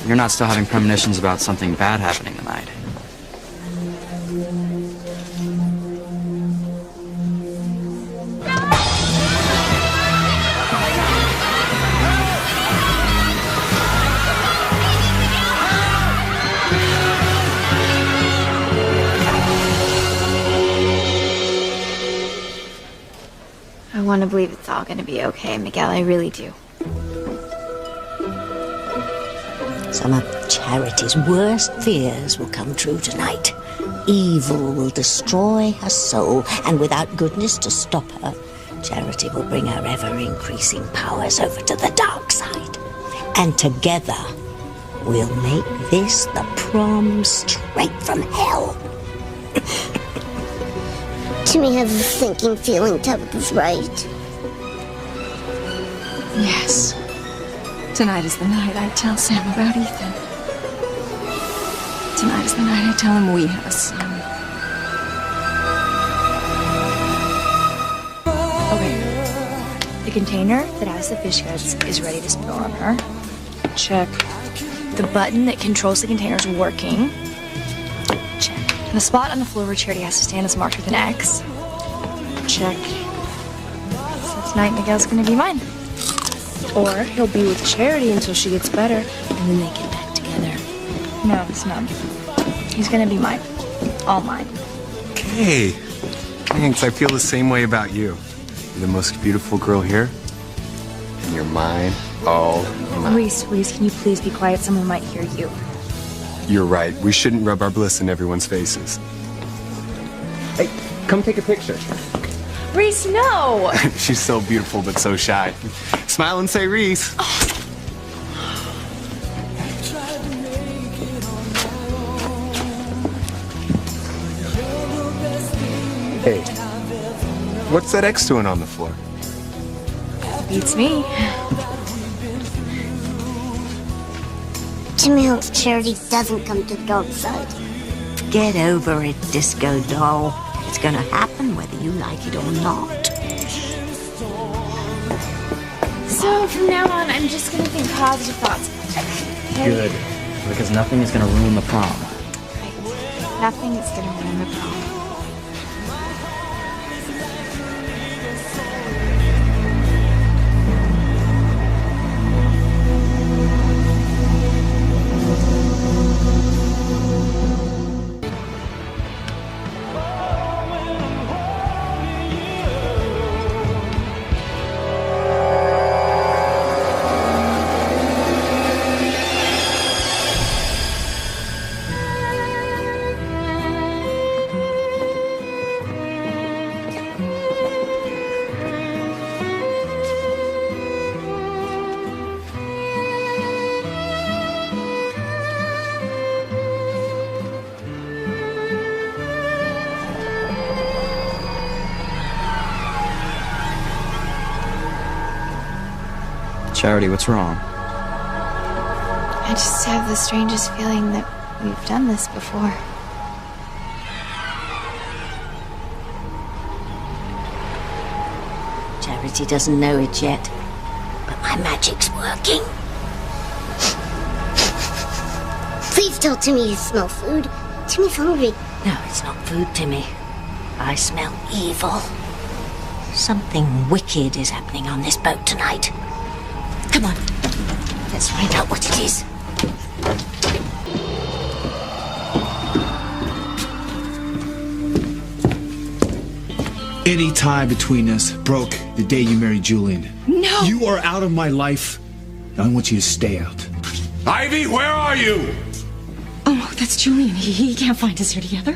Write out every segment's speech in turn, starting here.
you're not still having premonitions about something bad happening tonight. I want to believe it's all going to be okay, Miguel. I really do. Some of Charity's worst fears will come true tonight. Evil will destroy her soul, and without goodness to stop her, Charity will bring her ever-increasing powers over to the dark side. And together, we'll make this the prom straight from hell. Timmy has a sinking feeling Tabitha's right. Yes. Tonight is the night I tell Sam about Ethan. Tonight is the night I tell him we have a son. Okay. The container that has the fish guts is ready to spill on her. Check. The button that controls the container is working. Check. And the spot on the floor where Charity has to stand is marked with an X. Check. So tonight Miguel's gonna be mine. Or he'll be with Charity until she gets better, and then they get back together. No, it's not. He's gonna be mine. All mine. Okay. Thanks, I feel the same way about you. You're the most beautiful girl here. And you're mine, all mine. Reese, can you please be quiet? Someone might hear you. You're right. We shouldn't rub our bliss in everyone's faces. Hey, come take a picture. Reese, no! She's so beautiful, but so shy. Smile and say Reese. Oh. Hey, what's that X doing on the floor? Beats me. Timmy hopes Charity doesn't come to the dark side. Get over it, disco doll. It's gonna happen whether you like it or not. So from now on, I'm just gonna think positive thoughts about it. Okay? Good. Because nothing is gonna ruin the prom. Right. Nothing is gonna ruin the prom. Charity, what's wrong? I just have the strangest feeling that we've done this before. Charity doesn't know it yet, but my magic's working. Please tell Timmy you smell food. Timmy's hungry. No, it's not food, Timmy. I smell evil. Something wicked is happening on this boat tonight. Come on, let's find out what it is. Any tie between us broke the day you married Julian. No! You are out of my life. I want you to stay out. Ivy, where are you? Oh, that's Julian. He can't find us here together.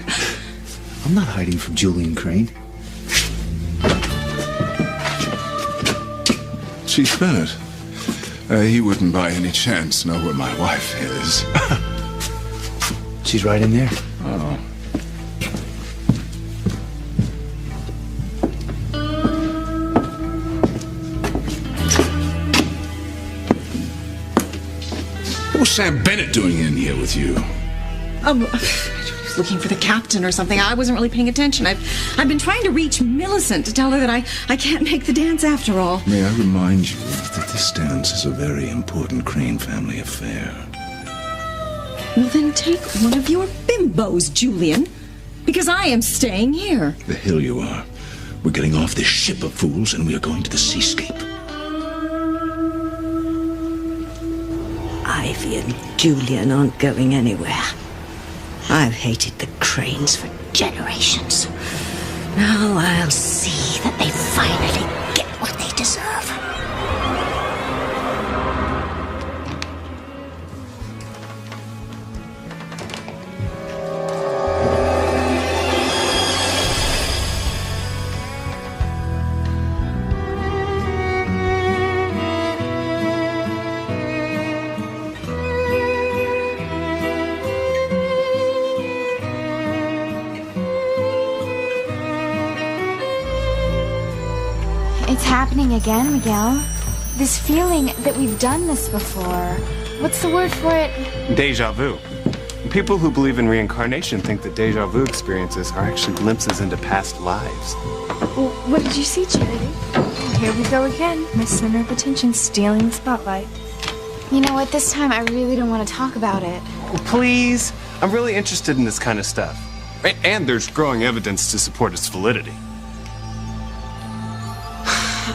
I'm not hiding from Julian Crane. Chief Bennett. He wouldn't by any chance know where my wife is. She's right in there. Oh. What's Sam Bennett doing in here with you? I was looking for the captain or something. I wasn't really paying attention. I've been trying to reach Millicent to tell her that I can't make the dance after all. May I remind you that this dance is a very important Crane family affair. Well, then take one of your bimbos, Julian, because I am staying here. The hell you are. We're getting off this ship of fools and we are going to the seascape. Ivy and Julian aren't going anywhere. I've hated the Cranes for generations. Now I'll see that they finally get what they deserve. It's happening again, Miguel. This feeling that we've done this before. What's the word for it? Deja vu. People who believe in reincarnation think that deja vu experiences are actually glimpses into past lives. Well, what did you see, Charity? Here we go again. My center of attention stealing the spotlight. You know what? This time I really don't want to talk about it. Oh, please. I'm really interested in this kind of stuff. And there's growing evidence to support its validity.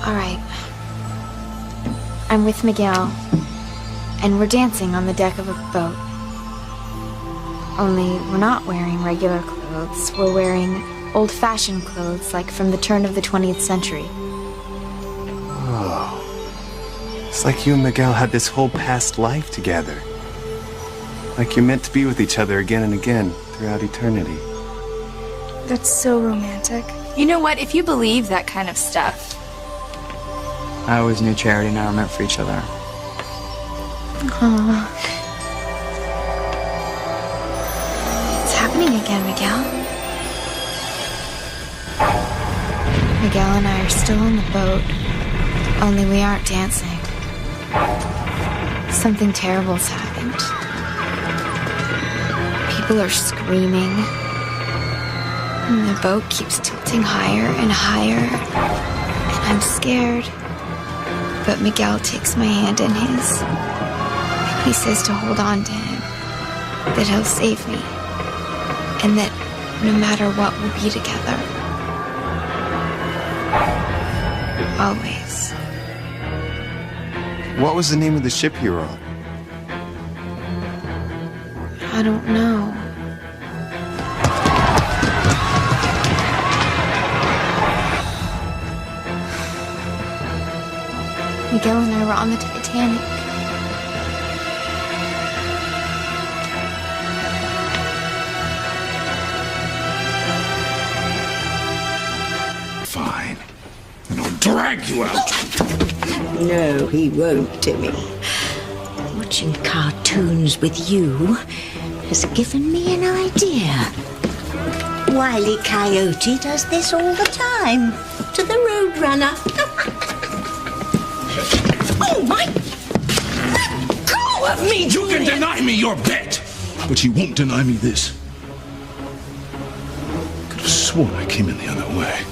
All right. I'm with Miguel, and we're dancing on the deck of a boat. Only we're not wearing regular clothes. We're wearing old-fashioned clothes, like from the turn of the 20th century. Oh. It's like you and Miguel had this whole past life together. Like you're meant to be with each other again and again throughout eternity. That's so romantic. You know what? If you believe that kind of stuff... I always knew Charity and I were meant for each other. Aww. It's happening again, Miguel. Miguel and I are still on the boat, only we aren't dancing. Something terrible's happened. People are screaming, and the boat keeps tilting higher and higher, and I'm scared. But Miguel takes my hand in his. He says to hold on to him, that he'll save me, and that no matter what, we'll be together. Always. What was the name of the ship you were on? I don't know. Miguel and I were on the Titanic. Fine. And I'll drag you out. No, he won't, Timmy. Watching cartoons with you has given me an idea. Wile E. Coyote does this all the time to the Roadrunner. Oh, my... Let go of me, You Julian! can deny me your bet, but you won't deny me this. Could have sworn I came in the other way.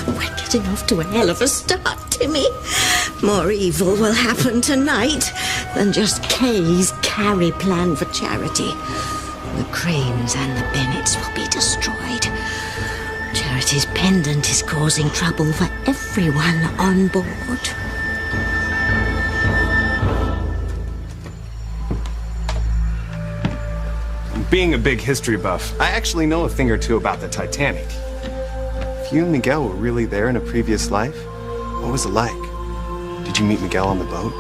We're getting off to a hell of a start, Timmy. More evil will happen tonight than just Kay's carry plan for Charity. The Cranes and the Bennets will be destroyed. Charity's pendant is causing trouble for everyone on board. Being a big history buff, I actually know a thing or two about the Titanic. If you and Miguel were really there in a previous life, what was it like? Did you meet Miguel on the boat?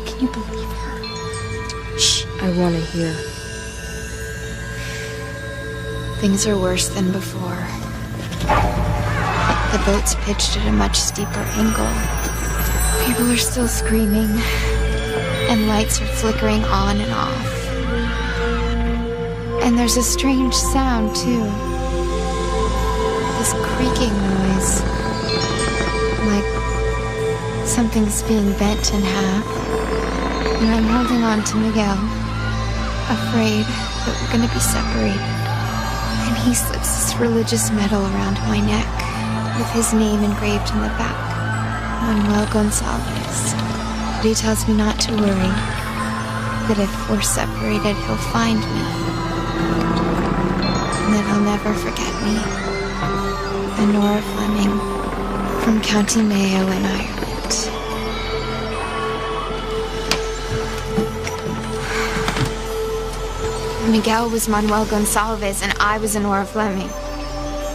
Can you believe her? Shh, I want to hear. Things are worse than before. The boat's pitched at a much steeper angle. People are still screaming, and lights are flickering on and off. And there's a strange sound, too. This creaking noise. Like something's being bent in half. And I'm holding on to Miguel, afraid that we're gonna be separated. And he slips this religious medal around my neck. with his name engraved in the back, Manuel Gonzalez. But he tells me not to worry, that if we're separated, he'll find me, and that he'll never forget me. Honora Fleming, from County Mayo in Ireland. Miguel was Manuel Gonzalez, and I was Honora Fleming.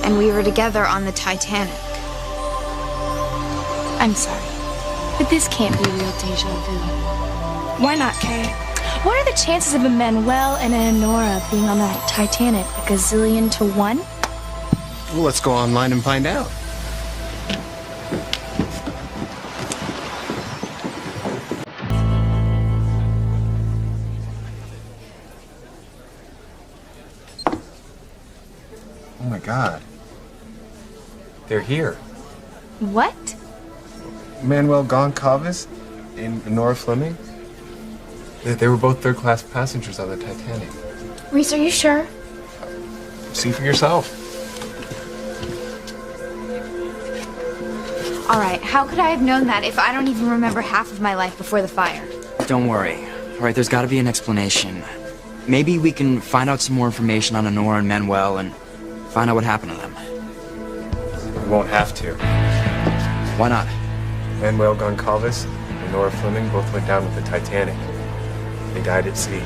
And we were together on the Titanic. I'm sorry, but this can't be real deja vu. Why not, Kay? What are the chances of a Manuel and a Honora being on that Titanic? A gazillion to one? Well, let's go online and find out. Oh my God. They're here. What? Manuel Goncalves and Honora Fleming. They were both third-class passengers on the Titanic. Reese, are you sure? See for yourself. All right, how could I have known that if I don't even remember half of my life before the fire? Don't worry. All right, there's got to be an explanation. Maybe we can find out some more information on Honora and Manuel and find out what happened to them. We won't have to. Why not? Manuel Goncalves and Honora Fleming both went down with the Titanic. They died at sea.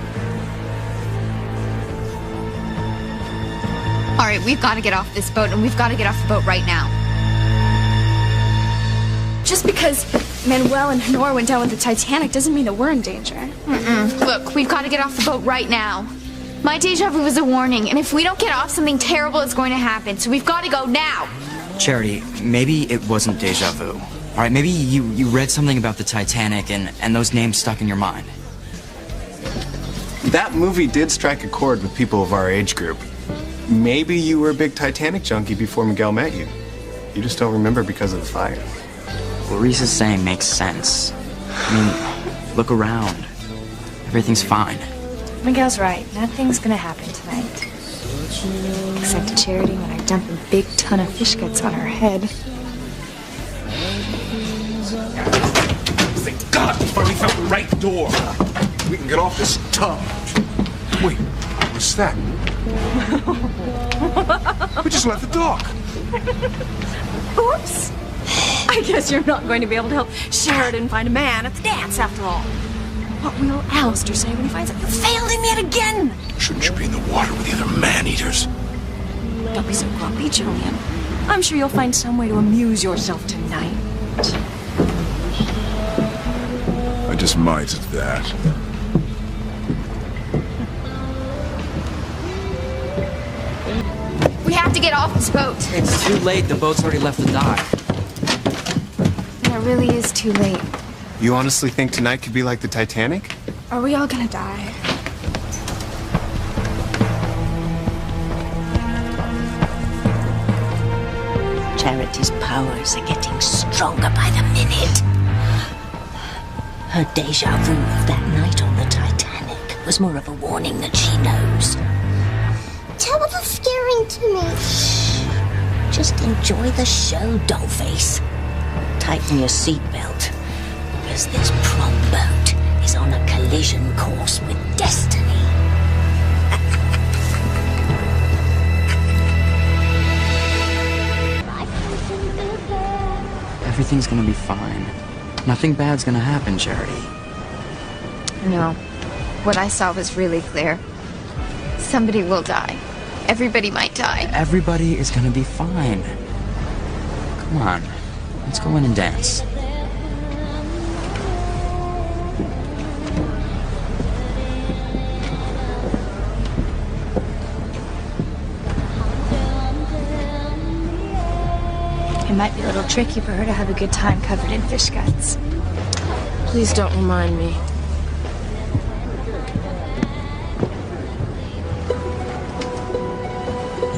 All right, we've got to get off this boat, and we've got to get off the boat right now. Just because Manuel and Honora went down with the Titanic doesn't mean that we're in danger. Look, we've got to get off the boat right now. My deja vu was a warning, and if we don't get off, something terrible is going to happen, so we've got to go now. Charity, maybe it wasn't deja vu. All right, maybe you read something about the Titanic and those names stuck in your mind. That movie did strike a chord with people of our age group. Maybe you were a big Titanic junkie before Miguel met you. You just don't remember because of the fire. What Reese is saying makes sense. I mean, look around. Everything's fine. Miguel's right. Nothing's going to happen tonight. Except to Charity when I dump a big ton of fish guts on her head. Thank God we finally found the right door. We can get off this tub. Wait, what's that? We just left the dock. Oops. I guess you're not going to be able to help Sheridan find a man at the dance after all. What will Alistair say when he finds out you failed him yet again? Shouldn't you be in the water with the other man-eaters? Don't be so grumpy, Julian. I'm sure you'll find some way to amuse yourself tonight. I just might at that. We have to get off this boat. It's too late. The boat's already left the dock. And it really is too late. You honestly think tonight could be like the Titanic? Are we all gonna die? Charity's powers are getting stronger by the minute. Her deja vu of that night on the Titanic was more of a warning than she knows. Terrible scaring to me. Just enjoy the show, dollface. Tighten your seatbelt, because this prom boat is on a collision course with destiny. Everything's gonna be fine. Nothing bad's gonna happen, Charity. No. What I saw was really clear. Somebody will die. Everybody might die. Everybody is gonna be fine. Come on, let's go in and dance. It might be a little tricky for her to have a good time covered in fish guts. Please don't remind me.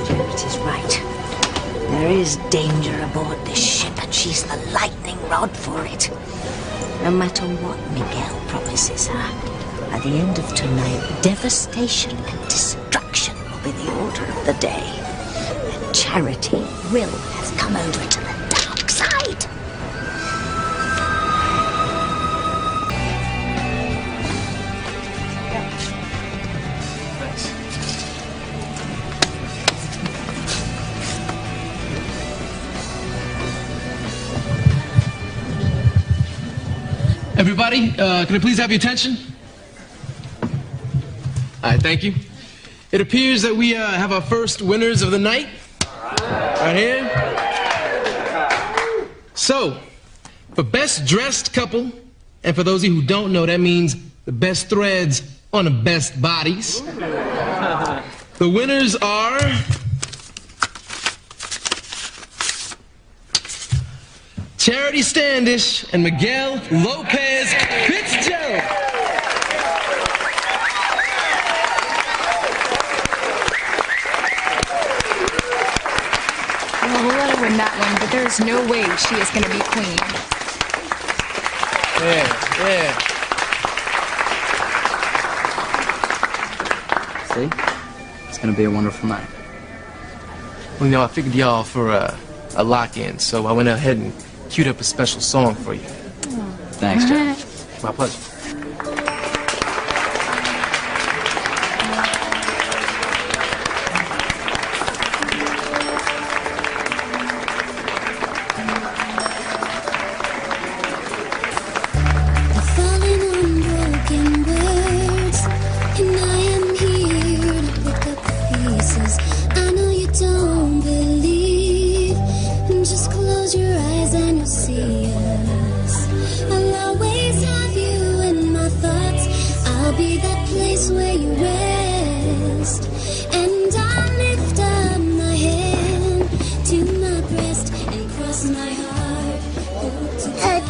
Charity's right. There is danger aboard this ship, and she's the lightning rod for it. No matter what Miguel promises her, at the end of tonight, devastation and destruction will be the order of the day. And Charity will have come over to the dark side. Everybody, can I please have your attention? All right, thank you. It appears that we have our first winners of the night. Right here. So, for best dressed couple, and for those of you who don't know, that means the best threads on the best bodies. The winners are... Charity Standish and Miguel Lopez Fitzgerald. Well, we'll let her win that one, but there's no way she is going to be queen. See? It's gonna be a wonderful night. Well, you know, I figured y'all for a lock-in, so I went ahead and queued up a special song for you. Thanks, Jeff. My pleasure.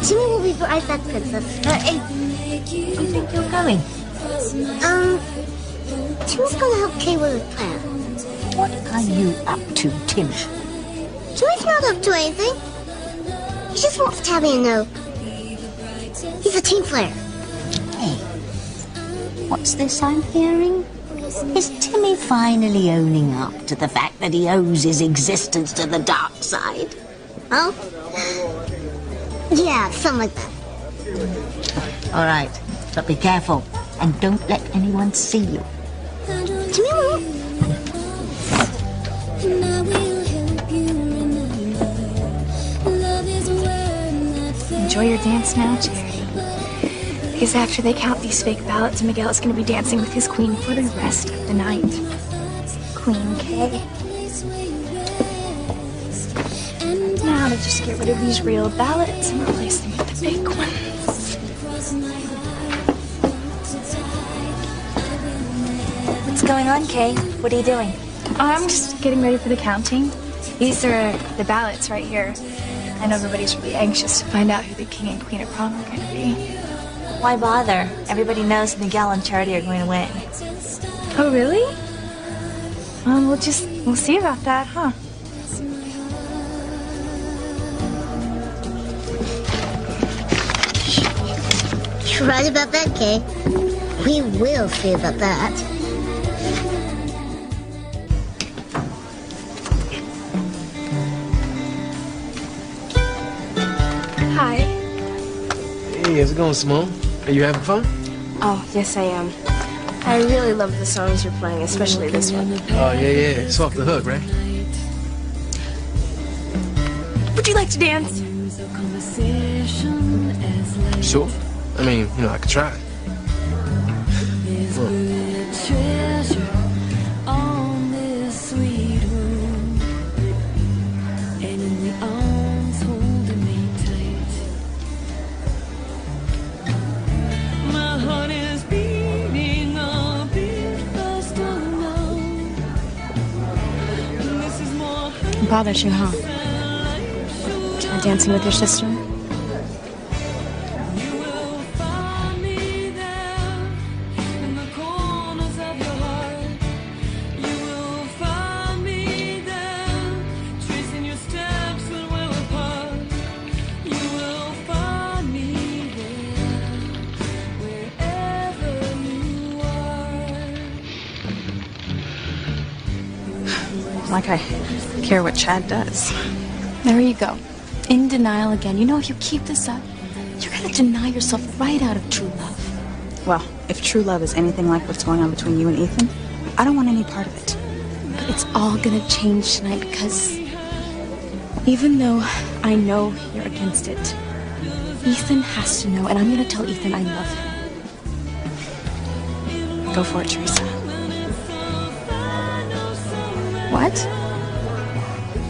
Timmy will be right back, Princess. Hey, where do you think you're going? Timmy's gonna help Kay with his plan. What are you up to, Timmy? Timmy's not up to anything. He just wants Tabby to know. He's a team player. Hey, what's this I'm hearing? Is Timmy finally owning up to the fact that he owes his existence to the dark side? Oh? Yeah, something like that. All right, but be careful and don't let anyone see you. Timmy won't. Enjoy your dance now, Charity. Because after they count these fake ballots, Miguel is going to be dancing with his queen for the rest of the night. Queen Kay. Now to just get rid of these real ballots and replace them with the fake ones. What's going on, Kay? What are you doing? I'm just getting ready for the counting. These are the ballots right here. I know everybody's really anxious to find out who the king and queen of prom are going to be. Why bother? Everybody knows Miguel and Charity are going to win. Oh, really? We'll see about that, huh? You're right about that, Kay. We will see about that. Hi. Hey, how's it going, Simone? Are you having fun? Oh, yes, I am. I really love the songs you're playing, especially this one. Oh, yeah. It's off the hook, right? Would you like to dance? Sure. I mean, you know, I could try. Bothers you, huh? Not dancing with your sister? Like I care what Chad does. There you go. In denial again. You know, if you keep this up, you're gonna deny yourself right out of true love. Well, if true love is anything like what's going on between you and Ethan, I don't want any part of it. But it's all gonna change tonight because even though I know you're against it, Ethan has to know, and I'm gonna tell Ethan I love him. Go for it, Teresa. What?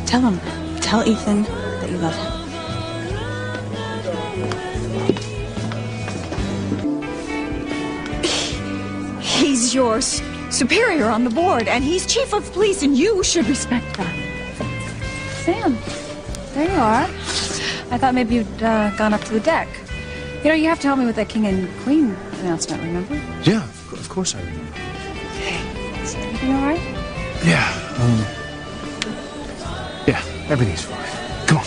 Tell him. Tell Ethan that you love him. He's your superior on the board, and he's chief of police, and you should respect that. Sam, there you are. I thought maybe you'd gone up to the deck. You know, you have to help me with that king and queen announcement, remember? Yeah, of course I remember. Hey, is everything all right? Yeah, yeah, everything's fine. Come on.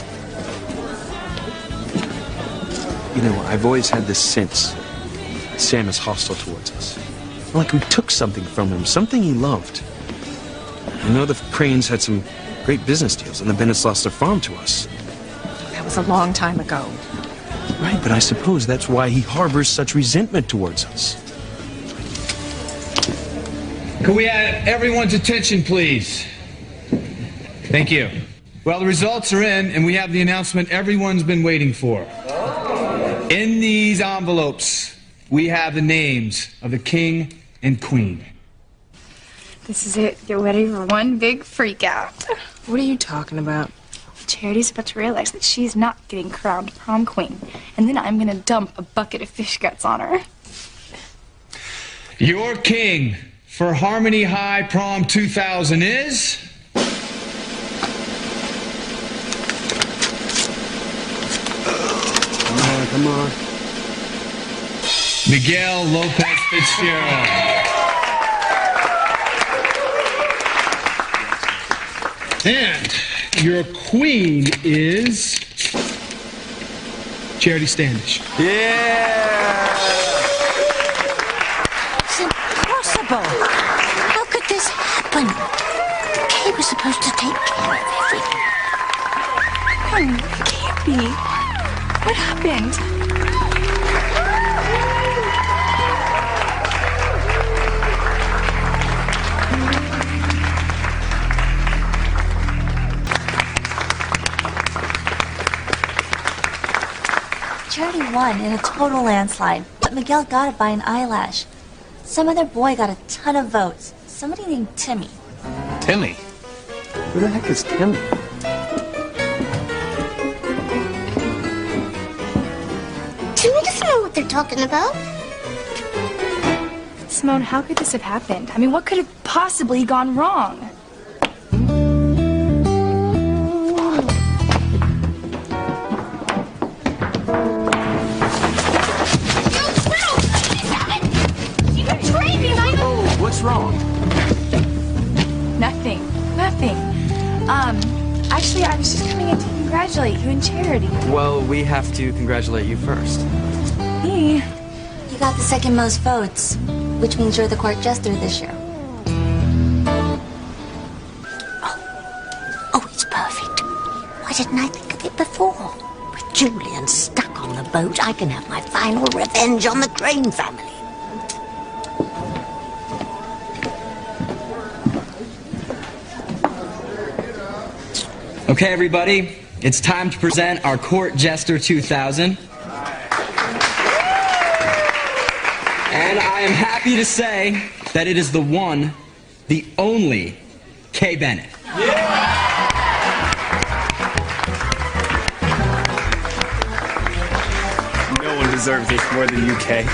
You know, I've always had this sense Sam is hostile towards us. Like we took something from him, something he loved. I know the Cranes had some great business deals, and the Bennetts lost their farm to us. That was a long time ago. Right, but I suppose that's why he harbors such resentment towards us. Can we have everyone's attention, please? Thank you. Well, the results are in, and we have the announcement everyone's been waiting for. In these envelopes, we have the names of the king and queen. This is it. Get ready for one big freak out. What are you talking about? Charity's about to realize that she's not getting crowned prom queen, and then I'm gonna dump a bucket of fish guts on her. Your king for Harmony High Prom 2000 is... Come on. Miguel Lopez Fitzgerald. And your queen is Charity Standish. Yeah! It's impossible. How could this happen? Kay was supposed to take care of everything. It can't be. What happened? Charity won in a total landslide, but Miguel got it by an eyelash. Some other boy got a ton of votes. Somebody named Timmy. Timmy? Who the heck is Timmy? Timmy doesn't know what they're talking about. Simone, how could this have happened? I mean, what could have possibly gone wrong? What's wrong? Nothing. Actually, I was just coming in to congratulate you and Charity. Well, we have to congratulate you first. Me? You got the second most votes, which means you're the court jester this year. Oh, it's perfect. Why didn't I think of it before? With Julian stuck on the boat, I can have my final revenge on the Crane family. Okay, everybody, it's time to present our Court Jester 2000. And I am happy to say that it is the one, the only, Kay Bennett. No one deserves this more than you, Kay.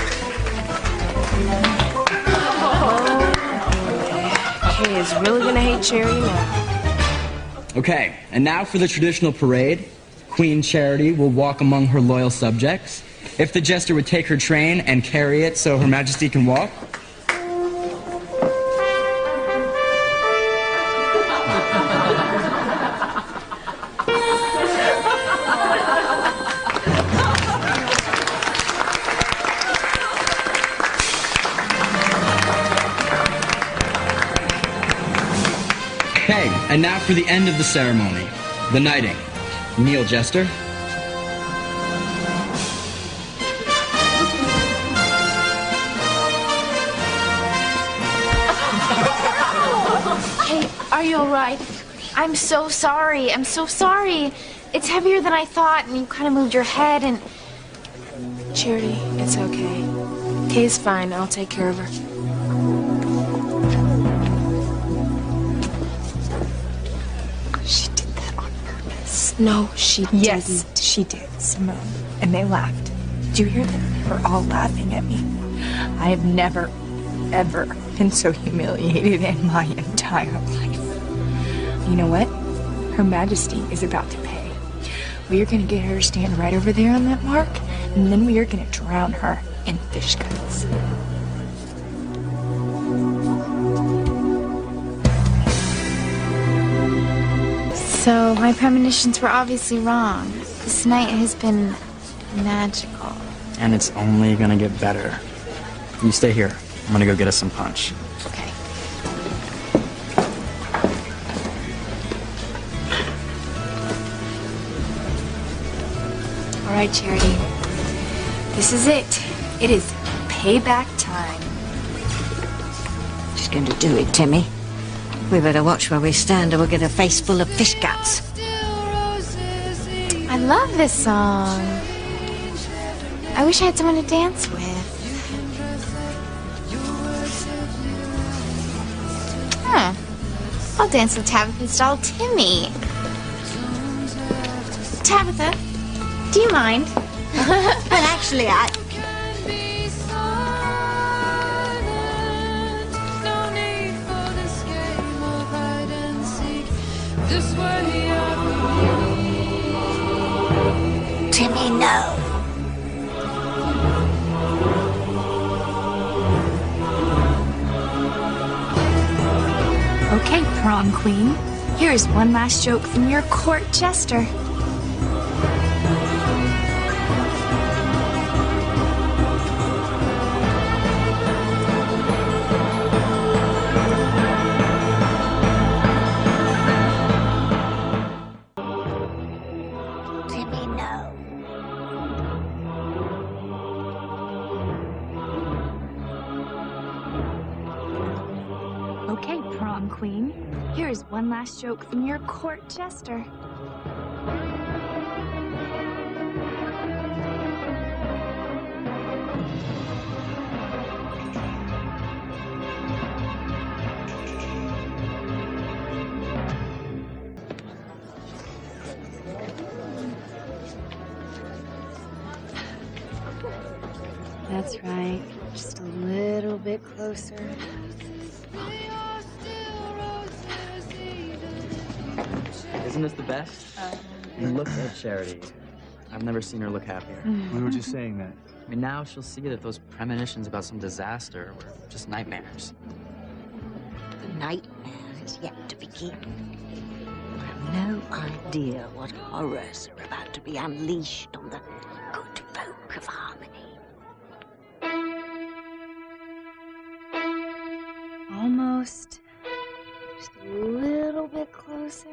Kay is really gonna hate Charity now. Okay, and now for the traditional parade. Queen Charity will walk among her loyal subjects. If the jester would take her train and carry it so Her Majesty can walk. Okay, And now for the end of the ceremony, the knighting. Kneel, Jester. Hey, are you all right? I'm so sorry. I'm so sorry. It's heavier than I thought, and you kind of moved your head and... Charity, it's okay. Kay's fine. I'll take care of her. She did that on purpose. No, she didn't. Yes, she did, Simone. And they laughed. Did you hear them? They were all laughing at me. I have never, ever been so humiliated in my entire life. You know what? Her Majesty is about to pay. We are going to get her to stand right over there on that mark, and then we are going to drown her in fish guts. So, my premonitions were obviously wrong. This night has been magical. And it's only gonna get better. You stay here. I'm gonna go get us some punch. Okay. All right, Charity. This is it. It is payback time. She's going to do it, Timmy. We better watch where we stand or we'll get a face full of fish guts. I love this song. I wish I had someone to dance with. I'll dance with Tabitha's doll, Timmy. Tabitha, do you mind? Well, actually, Timmy, no. Okay, prom queen. Here is one last joke from your court jester. Timmy, no. Okay, prom queen. Here is one last joke from your court jester. That's right. Just a little bit closer. Isn't this the best? Look at Charity. I've never seen her look happier. We were just saying that. I mean, now she'll see that those premonitions about some disaster were just nightmares. The nightmare is yet to begin. I have no idea what horrors are about to be unleashed on the good folk of Harmony. Almost. Just a little bit closer.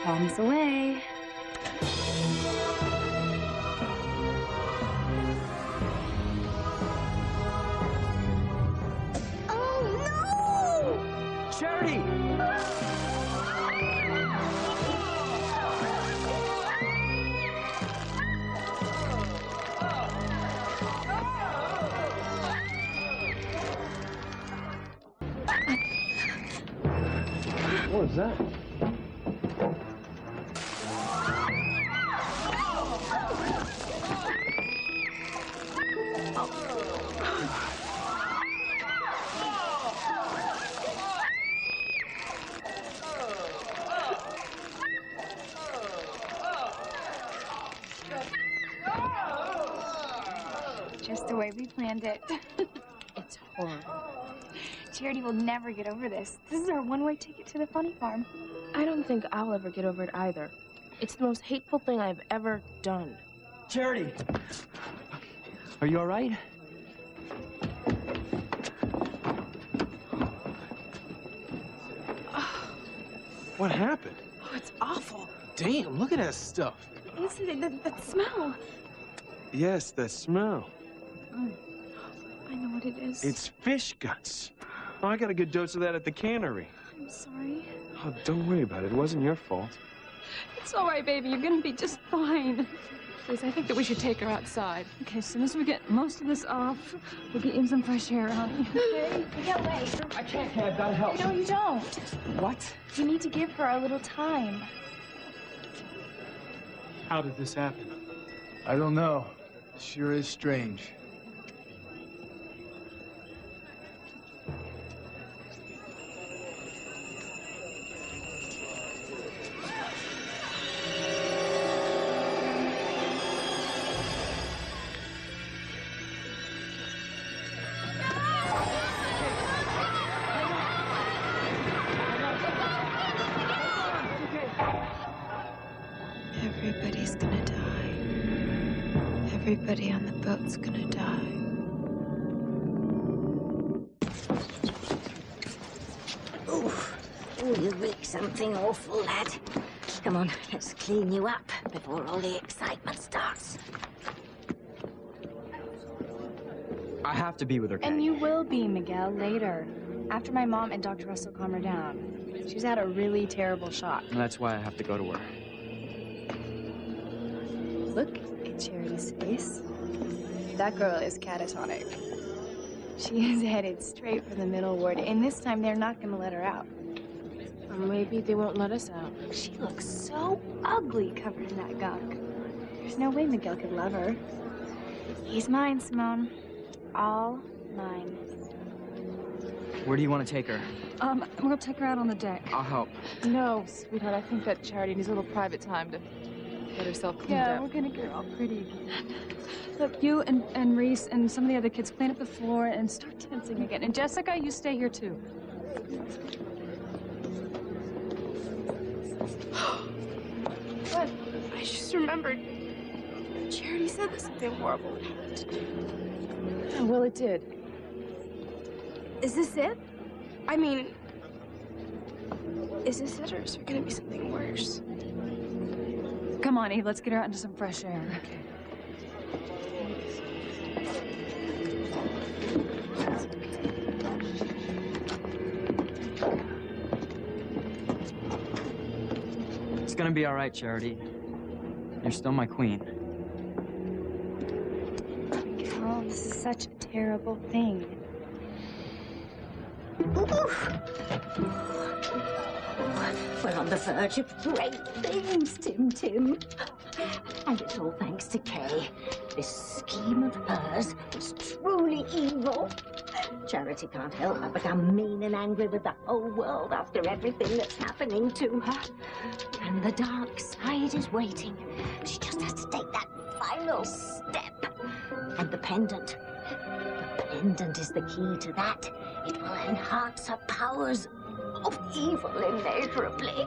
Palms away. Charity! What was that? Just the way we planned it. It's horrible. Charity will never get over this. This is our one-way ticket to the funny farm. I don't think I'll ever get over it either. It's the most hateful thing I've ever done. Charity! Are you alright? What happened? Oh, it's awful. Damn, look at that stuff. Isn't it? That smell. Yes, the smell. I know what it is. It's fish guts. Oh, I got a good dose of that at the cannery. I'm sorry. Oh, don't worry about it. It wasn't your fault. It's all right, baby. You're gonna be just fine. Please, I think that we should take her outside. Okay, as soon as we get most of this off, we'll get you some fresh air, honey. Okay? Yeah, wait. I can't, I've got to help. No, you don't. What? You need to give her a little time. How did this happen? I don't know. It sure is strange. Everybody's gonna die. Everybody on the boat's gonna die. Ooh, you reek something awful, lad. Come on, let's clean you up before all the excitement starts. I have to be with her, Kay. And you will be, Miguel, later. After my mom and Dr. Russell calm her down. She's had a really terrible shock. And that's why I have to go to her. Look at Charity's face. That girl is catatonic. She is headed straight for the middle ward, and this time they're not going to let her out. Or maybe they won't let us out. She looks so ugly covered in that gunk. There's no way Miguel could love her. He's mine, Simone. All mine. Where do you want to take her? We'll take her out on the deck. I'll help. No, sweetheart, I think that Charity needs a little private time to get herself cleaned Yeah, up. we're gonna get her all pretty again. Look, you and Reese and some of the other kids clean up the floor and start dancing again. And Jessica, you stay here too. But I just remembered Charity said that something horrible would happen today. Oh, well, it did. Is this it? I mean, is this it, or is there going to be something worse? Come on, Eve, let's get her out into some fresh air. Okay. It's gonna be all right, Charity. You're still my queen. Oh, this is such a terrible thing. We're on the verge of great things, Tim. And it's all thanks to Kay. This scheme of hers is truly evil. Charity can't help but become mean and angry with the whole world after everything that's happening to her. And the dark side is waiting. She just has to take that final step. And the pendant. The pendant is the key to that. It will enhance her powers of evil immeasurably.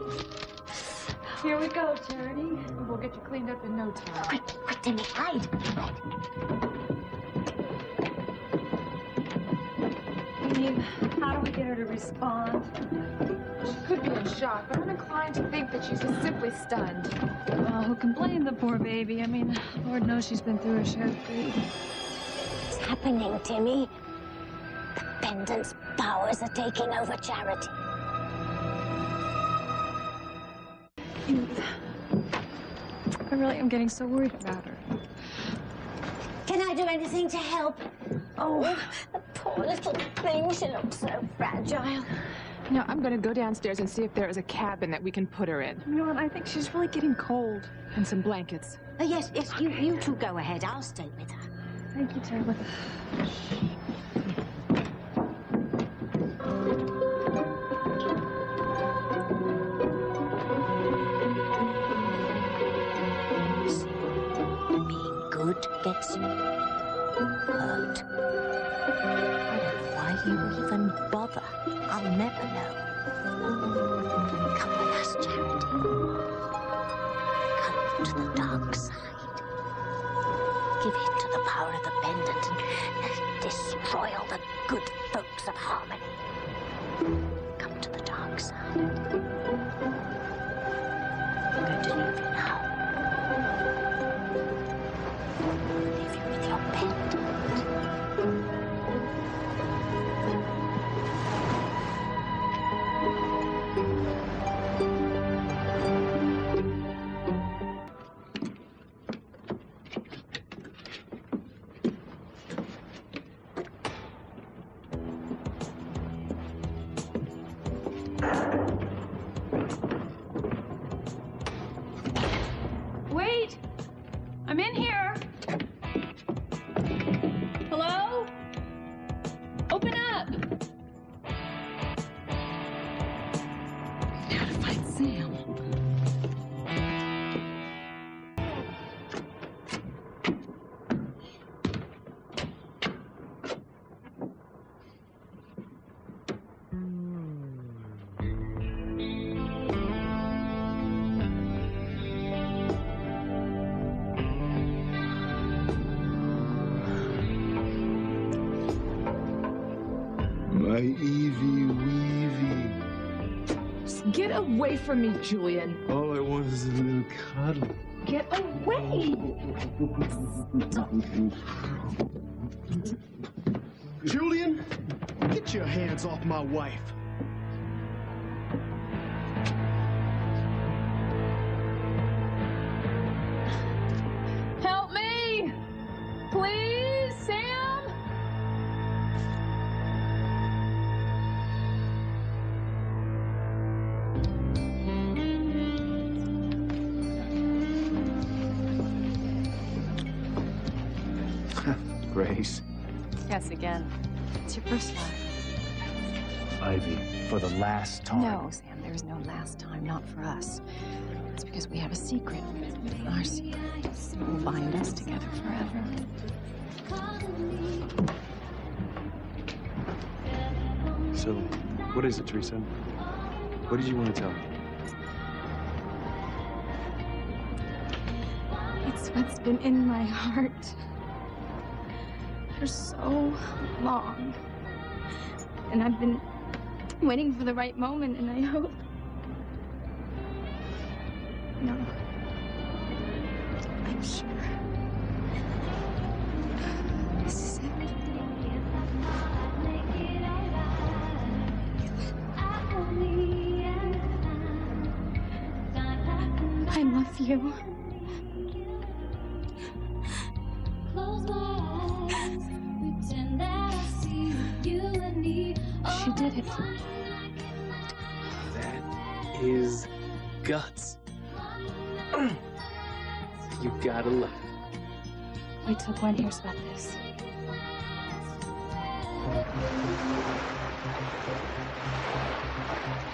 Here we go, Charity. We'll get you cleaned up in no time. Quick, Timmy, hide. Eve, how do we get her to respond? She could be in shock, but I'm inclined to think that she's just simply stunned. Well, who can blame the poor baby? I mean, Lord knows she's been through her share of grief. It's happening, Timmy. The pendant's powers are taking over Charity. I really am getting so worried about her. Can I do anything to help? Oh, the poor little thing. She looks so fragile. No, I'm going to go downstairs and see if there is a cabin that we can put her in. You know what? I think she's really getting cold. And some blankets. Yes, you two go ahead. I'll stay with her. Thank you, Taylor. Being good gets you hurt. I don't know why you even bother. I'll never know. Come with us, Charity. Come to the dark side. Give in to the power of the pendant and destroy all the good folks of Harmony. Come to the dark side. I'm going to leave you now. Leave you with your pendant. Wait! I'm in here! Hello? Open up! How to find Sam? My Evie Weevie. Just get away from me, Julian. All I want is a little cuddle. Get away! Julian, get your hands off my wife. Help me! Please, Sam? Grace. Yes, again. It's your first love. Ivy, for the last time. No, Sam, there's no last time, not for us. It's because we have a secret. Our secret will bind us together forever. So, what is it, Teresa? What did you want to tell me? It's what's been in my heart for so long. And I've been waiting for the right moment, and I hope. No. I'm sure. This is it. I love you. She did it. That is guts. You gotta love it. Wait till Gwen hears about this.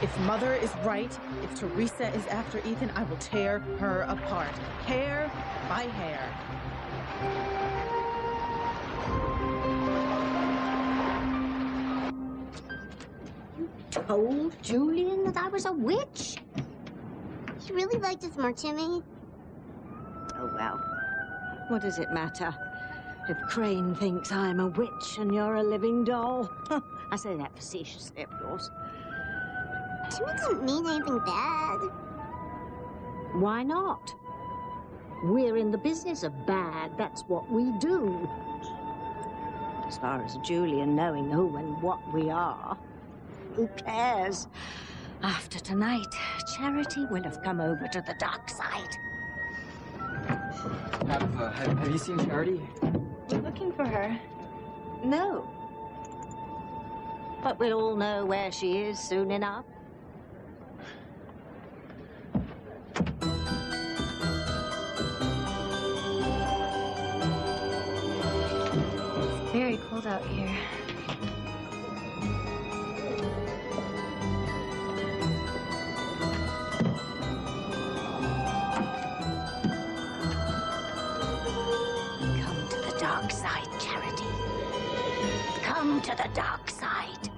If Mother is right, if Teresa is after Ethan, I will tear her apart, hair by hair. Told Julian that I was a witch? He really liked us more, Timmy. Oh, well. What does it matter if Crane thinks I'm a witch and you're a living doll? I say that facetiously, of course. Timmy didn't mean anything bad. Why not? We're in the business of bad. That's what we do. As far as Julian knowing who and what we are, who cares? After tonight, Charity will have come over to the dark side. Have you seen Charity? We're looking for her. No. But we'll all know where she is soon enough. It's very cold out here. Come to the dark side, Charity. Come to the dark side.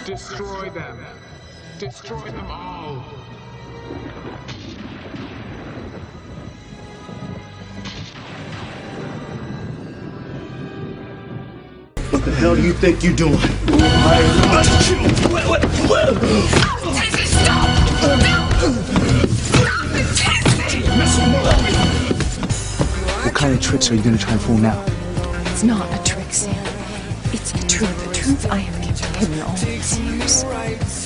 Destroy them. Destroy them all. What the hell do you think you're doing? I want Tizzy, stop! What kind of tricks are you gonna try and pull now? It's not a trick, Sam. It's the truth. The truth I have kept hidden all these years.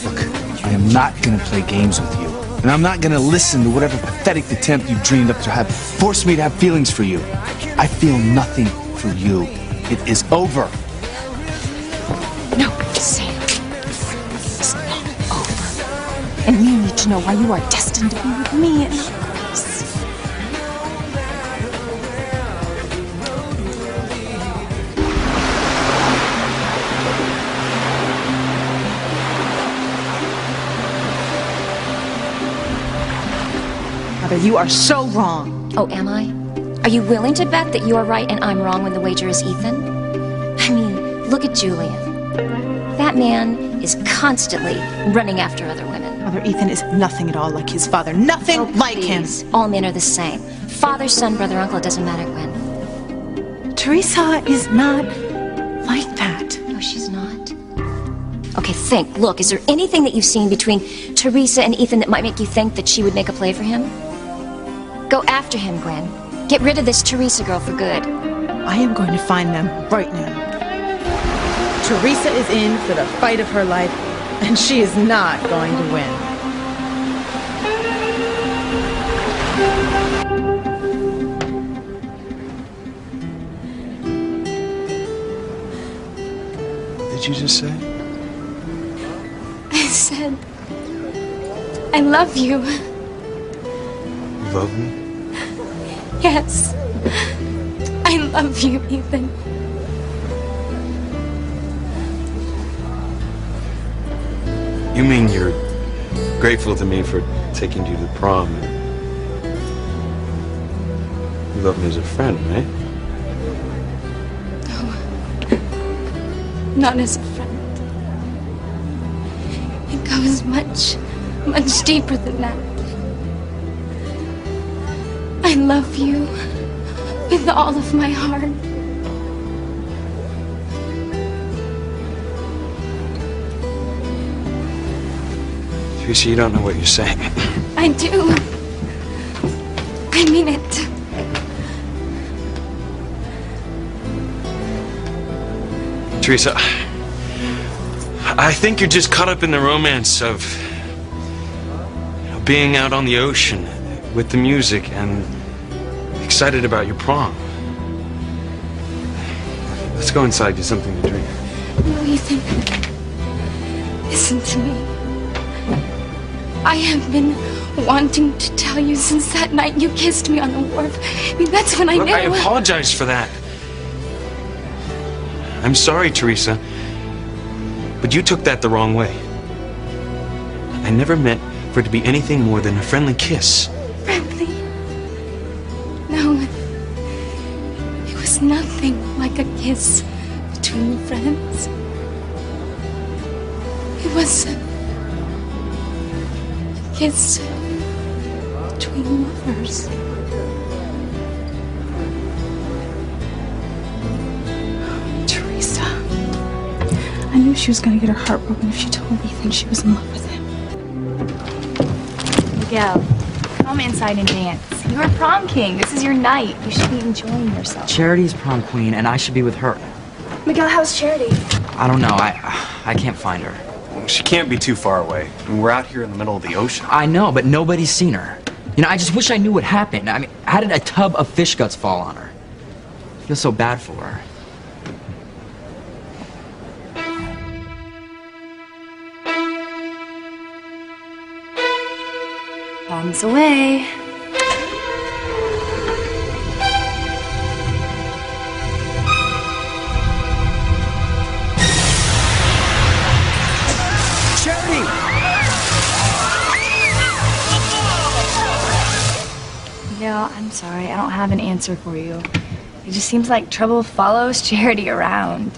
Look, I am not gonna play games with you. And I'm not gonna listen to whatever pathetic attempt you've dreamed up to have forced me to have feelings for you. I feel nothing for you. It is over. No, Sam. It's not over. And you need to know why you are destined to be with me and not Grace. Mother, you are so wrong. Oh, am I? Are you willing to bet that you're right and I'm wrong when the wager is Ethan? I mean, look at Julian. That man is constantly running after other women. Mother, Ethan is nothing at all like his father. Nothing like him. All men are the same. Father, son, brother, uncle, it doesn't matter when. Teresa is not like that. No, she's not. Okay, think. Look, is there anything that you've seen between Teresa and Ethan that might make you think that she would make a play for him? Go after him, Gwen. Get rid of this Teresa girl for good. I am going to find them right now. Teresa is in for the fight of her life, and she is not going to win. What did you just say? I said, I love you. You love me? Yes. I love you, Ethan. You mean you're grateful to me for taking you to prom? You love me as a friend, right? No. Not as a friend. It goes much, much deeper than that. I love you with all of my heart. Teresa, you don't know what you're saying. I do. I mean it. Teresa, I think you're just caught up in the romance of being out on the ocean with the music and excited about your prom. Let's go inside, get something to drink. No, Ethan. Listen to me. I have been wanting to tell you since that night you kissed me on the wharf. I mean, that's when I Look, knew. I apologize for that. I'm sorry, Teresa. But you took that the wrong way. I never meant for it to be anything more than a friendly kiss. Friendly? No. It was nothing like a kiss between friends. It was a kiss between lovers. Teresa. I knew she was gonna get her heart broken if she told Ethan she was in love with him. Miguel, come inside and dance. You're prom king. This is your night. You should be enjoying yourself. Charity's prom queen, and I should be with her. Miguel, how's Charity? I don't know. I can't find her. She can't be too far away. I mean, we're out here in the middle of the ocean. I know, but nobody's seen her. You know, I just wish I knew what happened. I mean, how did a tub of fish guts fall on her? I feel so bad for her. Bombs away. Charity! Miguel, I'm sorry. I don't have an answer for you. It just seems like trouble follows Charity around.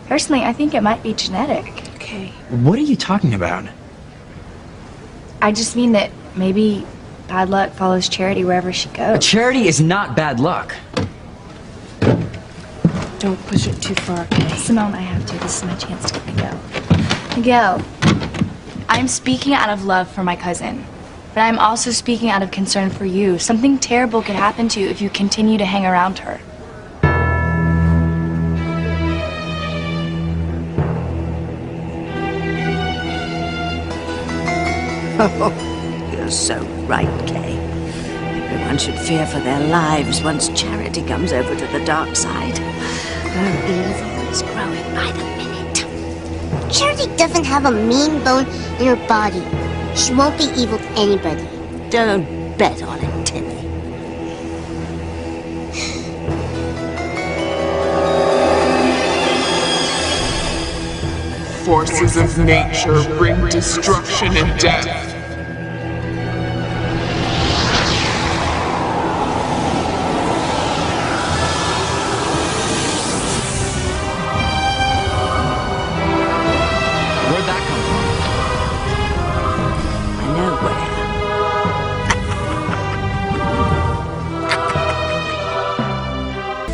Personally, I think it might be genetic. okay. What are you talking about? I just mean that maybe bad luck follows Charity wherever she goes. Charity is not bad luck. Don't push it too far, okay? Simone, I have to. This is my chance to get Miguel. Miguel, I'm speaking out of love for my cousin. But I'm also speaking out of concern for you. Something terrible could happen to you if you continue to hang around her. Oh, you're so right, Kay. Everyone should fear for their lives once Charity comes over to the dark side. Her evil is growing by the minute. Charity doesn't have a mean bone in her body. She won't be evil to anybody. Don't bet on it, Timmy. Forces of nature bring destruction and death. Where'd that come from? I know where.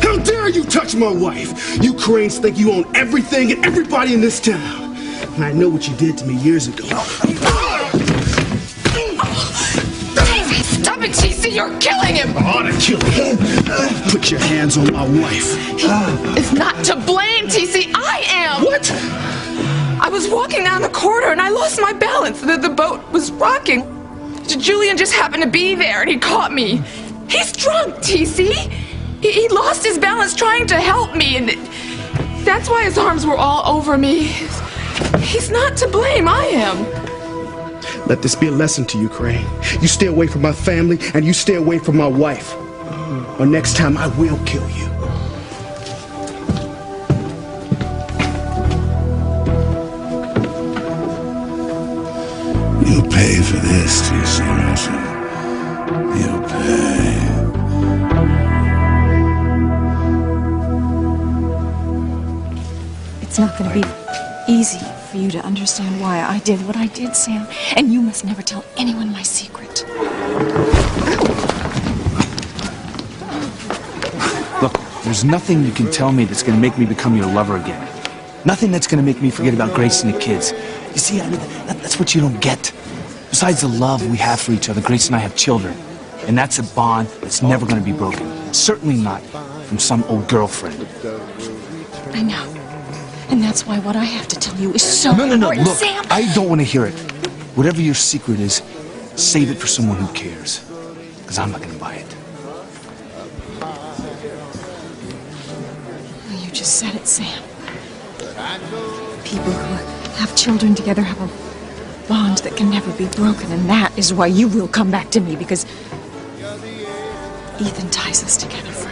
How dare you touch my wife? You Cranes think you own everything and everybody in this town. And I know what you did to me years ago. Stop it, TC! You're killing him! I ought to kill him. Put your hands on my wife. It's not to blame, TC. I am! What? I was walking down the corridor and I lost my balance. The boat was rocking. Julian just happened to be there and he caught me. He's drunk, TC. He lost his balance trying to help me, and that's why his arms were all over me. He's not to blame, I am. Let this be a lesson to you, Crane. You stay away from my family and you stay away from my wife. Or next time I will kill you. You'll pay for this, Teresa. You'll pay. It's not going to be easy for you to understand why I did what I did, Sam. And you must never tell anyone my secret. Look, there's nothing you can tell me that's gonna make me become your lover again. Nothing that's gonna make me forget about Grace and the kids. You see, I mean, that's what you don't get. Besides the love we have for each other, Grace and I have children. And that's a bond that's never gonna be broken. Certainly not from some old girlfriend. I know. And that's why what I have to tell you is so No, important, look, Sam. I don't want to hear it. Whatever your secret is, save it for someone who cares. Because I'm not going to buy it. Well, you just said it, Sam. People who have children together have a bond that can never be broken, and that is why you will come back to me, because Ethan ties us together forever.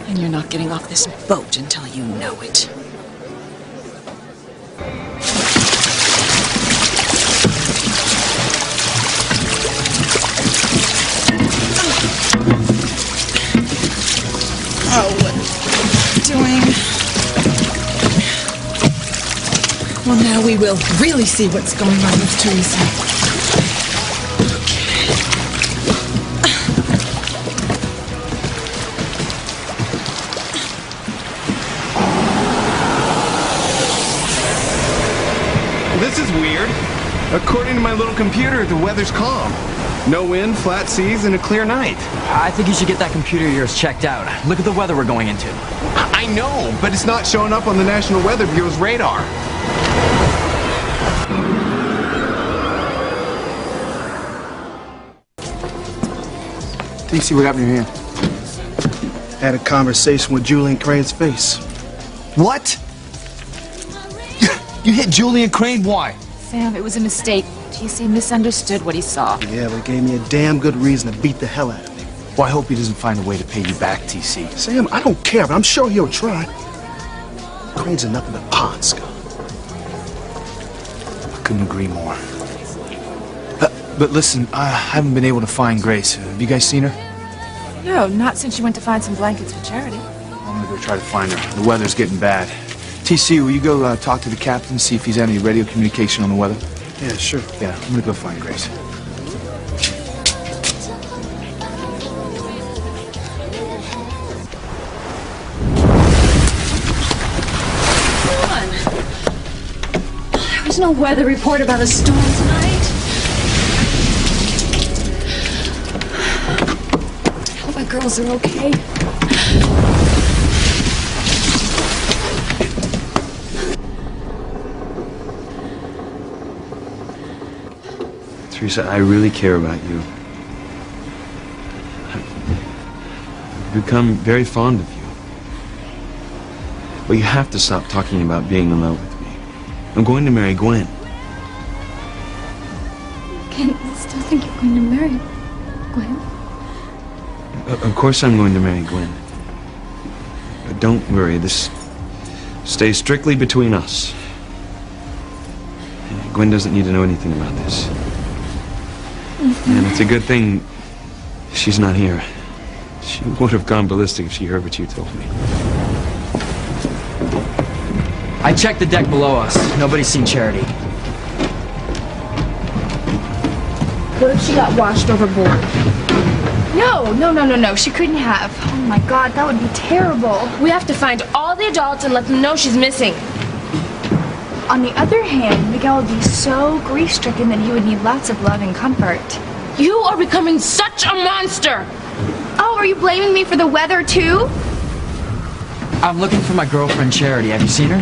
And you're not getting off this boat until you know it. Oh, what am I doing? Well, now we will really see what's going on with Teresa. This is weird. According to my little computer, the weather's calm. No wind, flat seas, and a clear night. I think you should get that computer of yours checked out. Look at the weather we're going into. I know, but it's not showing up on the National Weather Bureau's radar. TC, what happened here? Had a conversation with Julian Crane's face. What? You hit Julian Crane? Why? Sam, it was a mistake. TC misunderstood what he saw. Yeah, but it gave me a damn good reason to beat the hell out of me. Well, I hope he doesn't find a way to pay you back, TC. Sam, I don't care, but I'm sure he'll try. Cranes are nothing but pond scum. I couldn't agree more. But listen, I haven't been able to find Grace. Have you guys seen her? No, not since she went to find some blankets for Charity. I'm gonna go try to find her. The weather's getting bad. TC, will you go talk to the captain, see if he's had any radio communication on the weather? Yeah, sure. Yeah, I'm gonna go find Grace. There's no weather report about a storm tonight. I hope my girls are okay. Teresa, I really care about you. I've become very fond of you. But you have to stop talking about being in love with me. I'm going to marry Gwen. Ken, I still think you're going to marry Gwen. Of course I'm going to marry Gwen. But don't worry, this stays strictly between us. Gwen doesn't need to know anything about this. And it's a good thing she's not here. She would have gone ballistic if she heard what you told me. I checked the deck below us. Nobody's seen Charity. What if she got washed overboard? No. She couldn't have. Oh my God, that would be terrible. We have to find all the adults and let them know she's missing. On the other hand, Miguel would be so grief-stricken that he would need lots of love and comfort. You are becoming such a monster! Oh, are you blaming me for the weather, too? I'm looking for my girlfriend Charity. Have you seen her?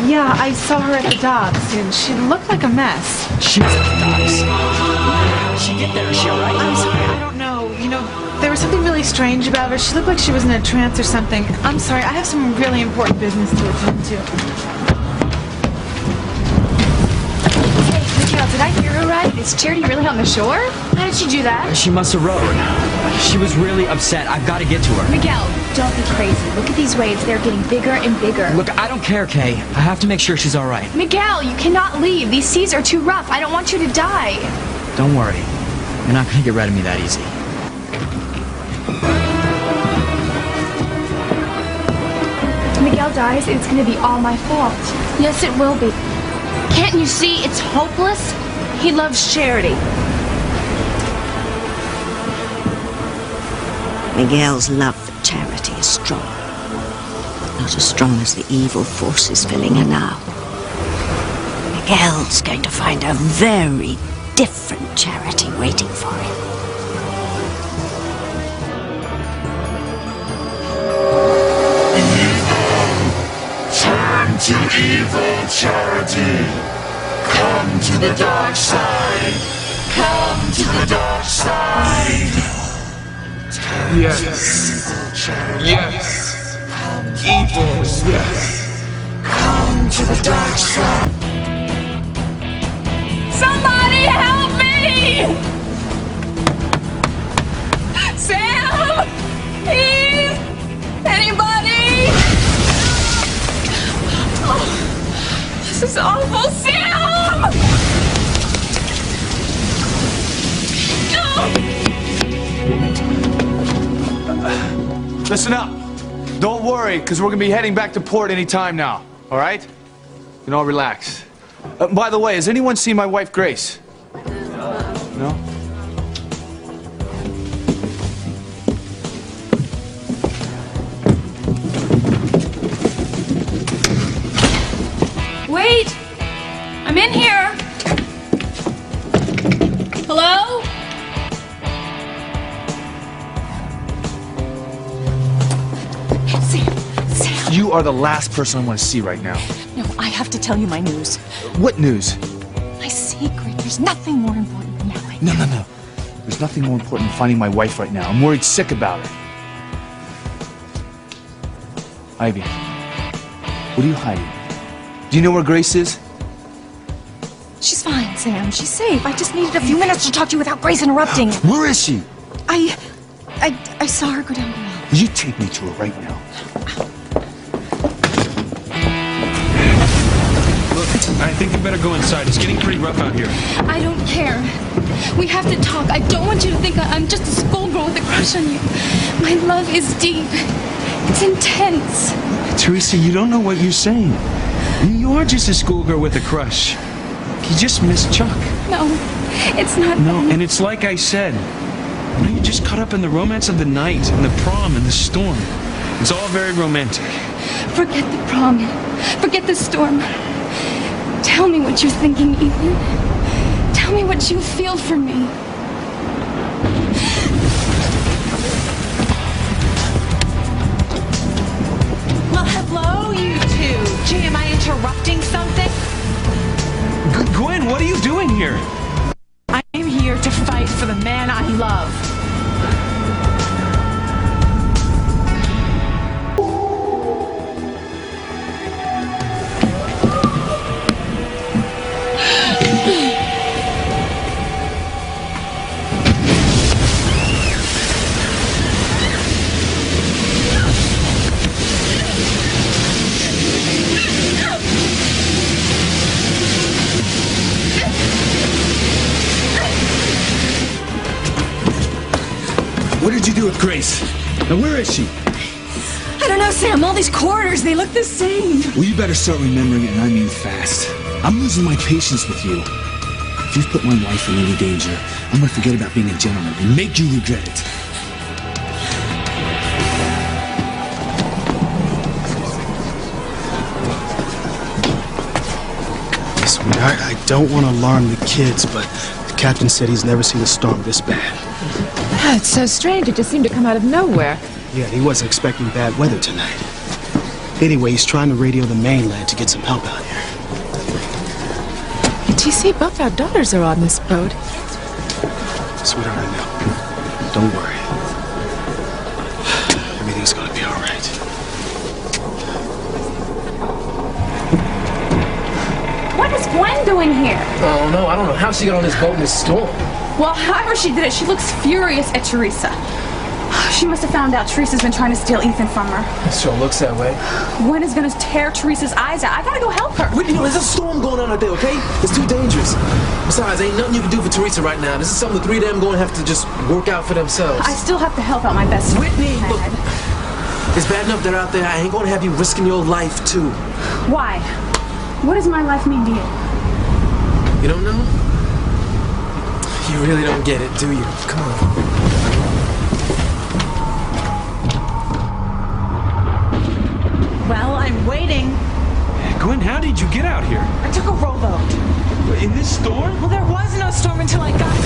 Yeah, I saw her at the docks, and she looked like a mess. She was at the docks. How did she get there? Is she alright? I'm sorry, I don't know. You know, there was something really strange about her. She looked like she was in a trance or something. I'm sorry, I have some really important business to attend to. Did I hear her right? Is Charity really on the shore? How did she do that? She must have rowed. She was really upset. I've got to get to her. Miguel, don't be crazy. Look at these waves. They're getting bigger and bigger. Look, I don't care, Kay. I have to make sure she's all right. Miguel, you cannot leave. These seas are too rough. I don't want you to die. Don't worry. You're not going to get rid of me that easy. If Miguel dies, it's going to be all my fault. Yes, it will be. Can't you see it's hopeless? He loves Charity. Miguel's love for Charity is strong, but not as strong as the evil forces filling her now. Miguel's going to find a very different Charity waiting for him. Turn to evil, Charity. Come to the dark side. Come to the dark side. Yes. Yes. Evil, yes. Come to the dark side. Somebody help me! Sam! Eve! Anybody? Oh, this is awful. Sam! No! Listen up. Don't worry, because we're going to be heading back to port any time now. All right? You can all relax. By the way, has anyone seen my wife, Grace? No? Wait! I'm in here! Hello? Sam. You are the last person I want to see right now. No, I have to tell you my news. What news? My secret. There's nothing more important than that right now. No. There's nothing more important than finding my wife right now. I'm worried sick about her. Ivy, what are you hiding? Do you know where Grace is? She's fine, Sam. She's safe. I just needed a few minutes to talk to you without Grace interrupting. Where is she? I saw her go down below. You take me to her right now. Look, I think you better go inside. It's getting pretty rough out here. I don't care. We have to talk. I don't want you to think I'm just a schoolgirl with a crush on you. My love is deep. It's intense. Teresa, you don't know what you're saying. You are just a schoolgirl with a crush. You just missed Chuck. No, it's not. No, and it's like I said. You're just caught up in the romance of the night and the prom and the storm. It's all very romantic. Forget the prom. Forget the storm. Tell me what you're thinking, Ethan. Tell me what you feel for me. Well, hello, you two. Gee, am I interrupting something? Gwen, what are you doing here? I am here to fight for the man I love. What did you do with Grace? Now where is she? I don't know, Sam. All these corridors, they look the same. Well, you better start remembering it, and I mean fast. I'm losing my patience with you. If you've put my wife in any danger, I'm gonna forget about being a gentleman and make you regret it. Sweetheart, I don't want to alarm the kids, but the captain said he's never seen a storm this bad. It's so strange. It just seemed to come out of nowhere. Yeah, he wasn't expecting bad weather tonight. Anyway, he's trying to radio the mainland to get some help out here. TC, both our daughters are on this boat. Sweetheart, I know. Don't worry. Everything's gonna be all right. What is Gwen doing here? Oh, no, I don't know how she got on this boat in this storm. Well, however she did it, she looks furious at Teresa. She must have found out Teresa's been trying to steal Ethan from her. It sure looks that way. Gwen is gonna tear Teresa's eyes out. I gotta go help her. Wait, there's a storm going on out there, okay? It's too dangerous. Besides, ain't nothing you can do for Teresa right now. This is something the three of them gonna have to just work out for themselves. I still have to help out my best friend. Whitney, look, it's bad enough they're out there. I ain't gonna have you risking your life, too. Why? What does my life mean to you? You don't know? You really don't get it, do you? Come on. Well, I'm waiting. Gwen, how did you get out here? I took a rowboat. In this storm? Well, there was no storm until I got...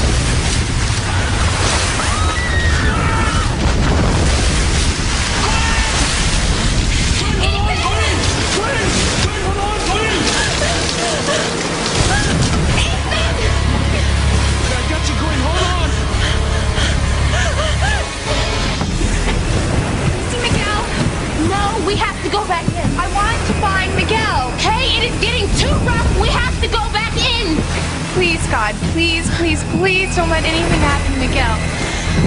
We have to go back in. I want to find Miguel, okay? It is getting too rough. We have to go back in. Please, God, please, please, please don't let anything happen to Miguel.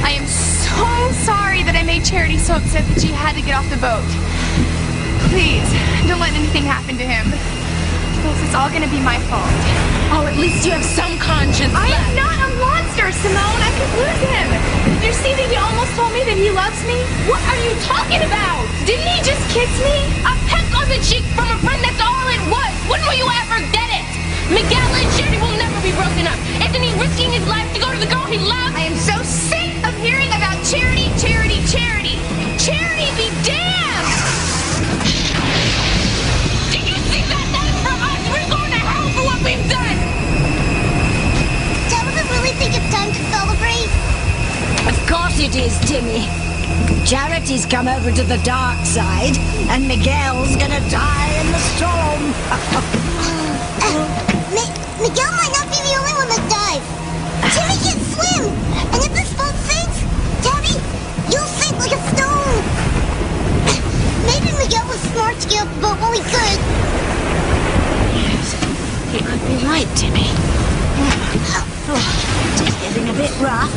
I am so sorry that I made Charity so upset that she had to get off the boat. Please, don't let anything happen to him. Else it's all gonna be my fault. Oh, at least you have some conscience left. I am not a monster, Simone. I could lose him. Did you see that he almost told me that he loves me? What are you talking about? Didn't he just kiss me? A peck on the cheek from a friend, that's all it was. When will you ever get it? Miguel and Charity will never be broken up. Isn't he risking his life to go to the girl he loves? I am so sick of hearing about Charity, Charity, Charity. Charity be damned! Did you see that? That's for us. We're going to hell for what we've done. Don't you really think it's time to celebrate? Of course it is, Timmy. Charity's come over to the dark side, and Miguel's gonna die in the storm. Miguel might not be the only one that died. Timmy can swim, and if this boat sinks, Daddy, you'll sink like a stone. Maybe Miguel was smart to get off the boat while he could. Yes, he could be right, Timmy. Just getting a bit rough.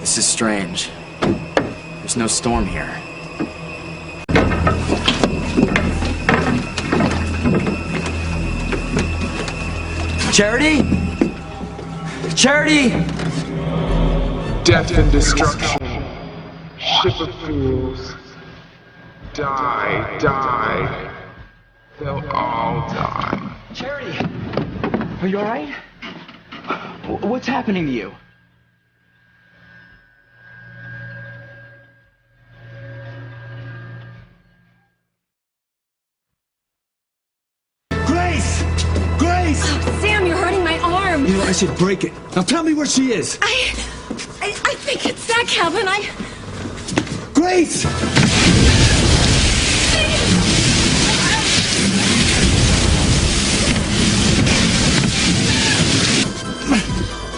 This is strange. There's no storm here. Charity? Charity! Death and destruction. Ship of fools. Die, die. They'll all die. Charity! Are you alright? What's happening to you? Grace! Grace! Oh, Sam, you're hurting my arm. You know, I should break it. Now tell me where she is. I think it's that cabin. Grace!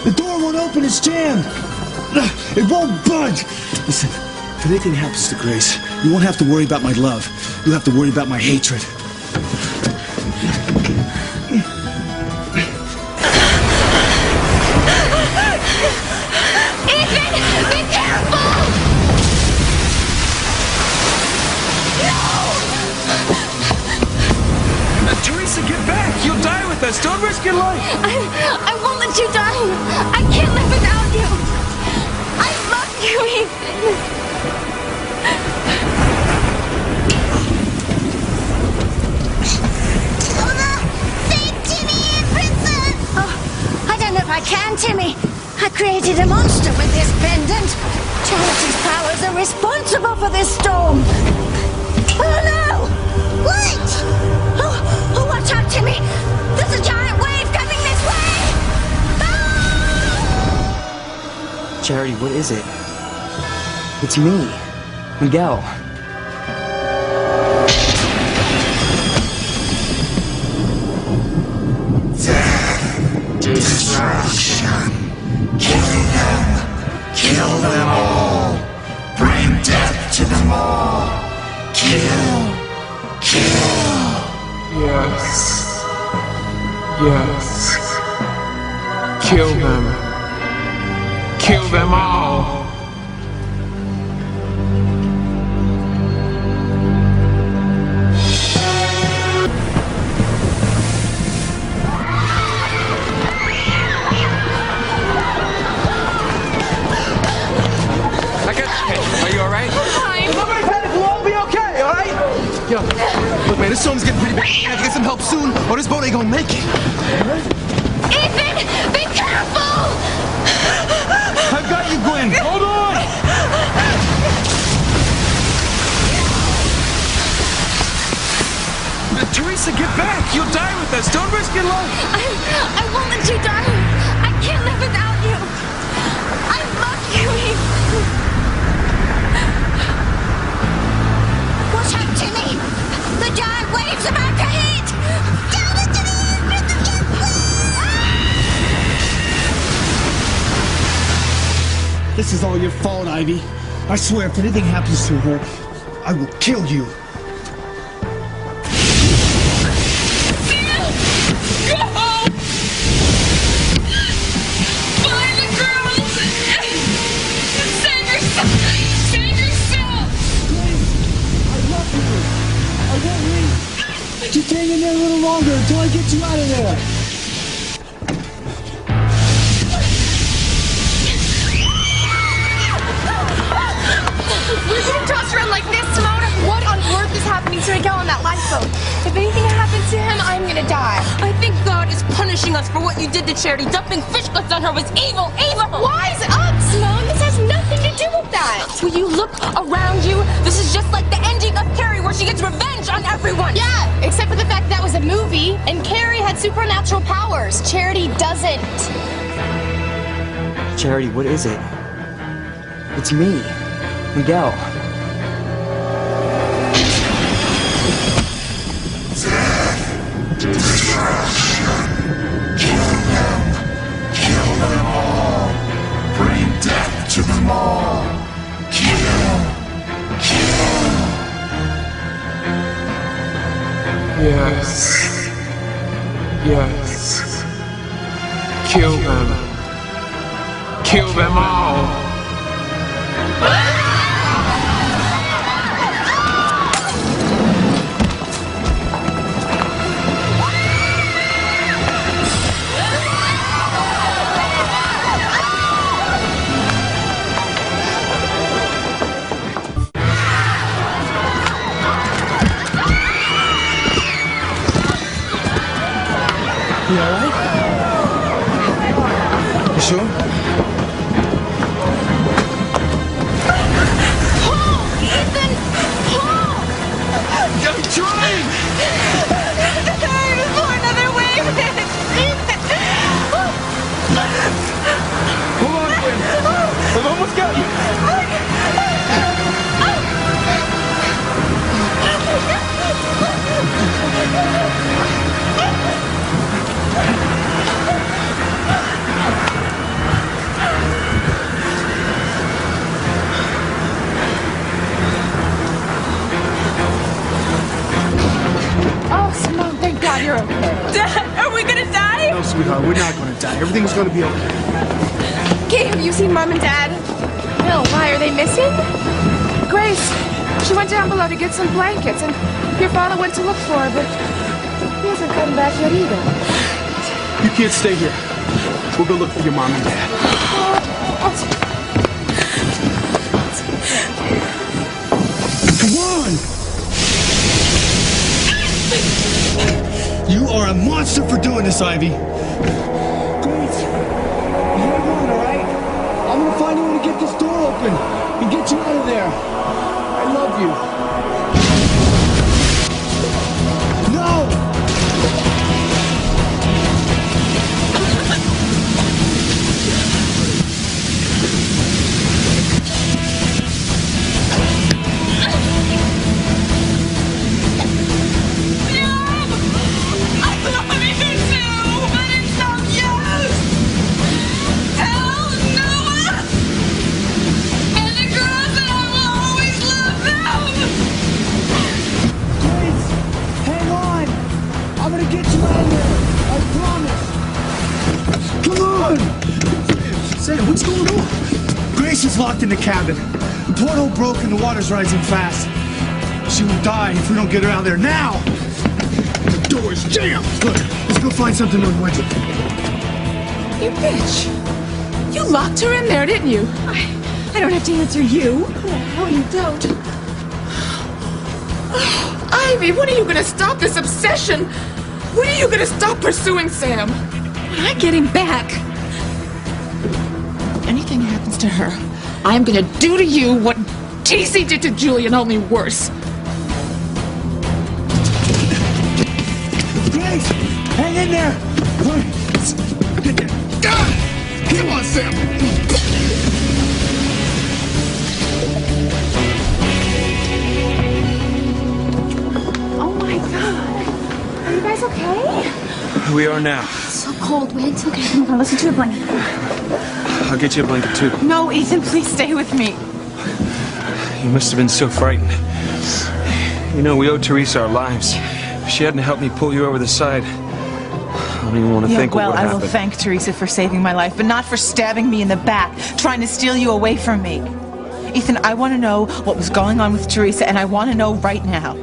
The door won't open, it's jammed. It won't budge. Listen, if anything happens to Grace, you won't have to worry about my love. You'll have to worry about my hatred. Ethan, be careful! Teresa, get back! You'll die with us. Don't risk your life. I won't let you die. I can't live without you. I love you, Ethan. Save Timmy and Princess! Oh, I don't know if I can, Timmy. I created a monster with this pendant. Charity's powers are responsible for this storm. Oh no! What? Oh, watch out, Timmy! There's a giant wave coming this way! Charity, what is it? It's me, Miguel. Destruction. Kill them all. Bring death to them all. Kill. Yes. Yes. Kill them. Kill them all. I got you. Are you alright? Nobody panic, we'll all be okay, alright? Yo, look man, this storm's getting pretty bad. I have to get some help soon, or this boat ain't gonna make it. Ethan, be careful! I've got you, Gwen. Hold on! Teresa, get back! You'll die with us. Don't risk your life. I won't let you die. I can't live without you. I love you, Ethan. Watch out, Timmy! The giant wave's about to hit! Down into the air, Princess, get This is all your fault, Ivy. I swear, if anything happens to her, I will kill you. Just hang in there a little longer until I get you out of there. We're being tossed around like this, Simone. What on earth is happening to Miguel on that lifeboat? If anything happens to him, I'm gonna die. I think God is punishing us for what you did to Charity. Dumping fish guts on her was evil, evil! Wise up, Simone. This has nothing to do with that. Will you look around you? This is just like the ending of Carrie where she gets revenge on everyone. Yeah, except for the fact that was a movie, and Carrie had supernatural powers. Charity doesn't. Charity, what is it? It's me, Miguel. Kill them all. Bring death to them all. Kill. Yes. Yes. Kill them. Kill them all. sweetheart. We're not gonna die. Everything's gonna be okay. Kate, have you seen Mom and Dad? No, why? Are they missing? Grace, she went down below to get some blankets, and your father went to look for her, but he hasn't come back yet either. You can't stay here. We'll go look for your mom and dad. Come on! You are a monster for doing this, Ivy. Grace, hang on, all right? I'm gonna find a way to get this door open and get you out of there. I love you. No! What's going on? Grace is locked in the cabin. The porthole broke and the water's rising fast. She will die if we don't get her out there now. The door is jammed. Look, let's go find something to unwedge it. You bitch. You locked her in there, didn't you? I don't have to answer you. Oh, you don't. Oh, Ivy, when are you going to stop this obsession? When are you going to stop pursuing Sam? When I get him back, anything happens to her, I'm gonna do to you what TC did to Julian, only worse. Grace, hang in there. Get there. Come on, Sam. Oh my God. Are you guys okay? We are now. So cold, Wint. Okay, come on, listen to your blanket. I'll get you a blanket, too. No, Ethan, please stay with me. You must have been so frightened. You know, we owe Teresa our lives. If she hadn't helped me pull you over the side, I don't even want to think what would happen. I will thank Teresa for saving my life, but not for stabbing me in the back, trying to steal you away from me. Ethan, I want to know what was going on with Teresa, and I want to know right now.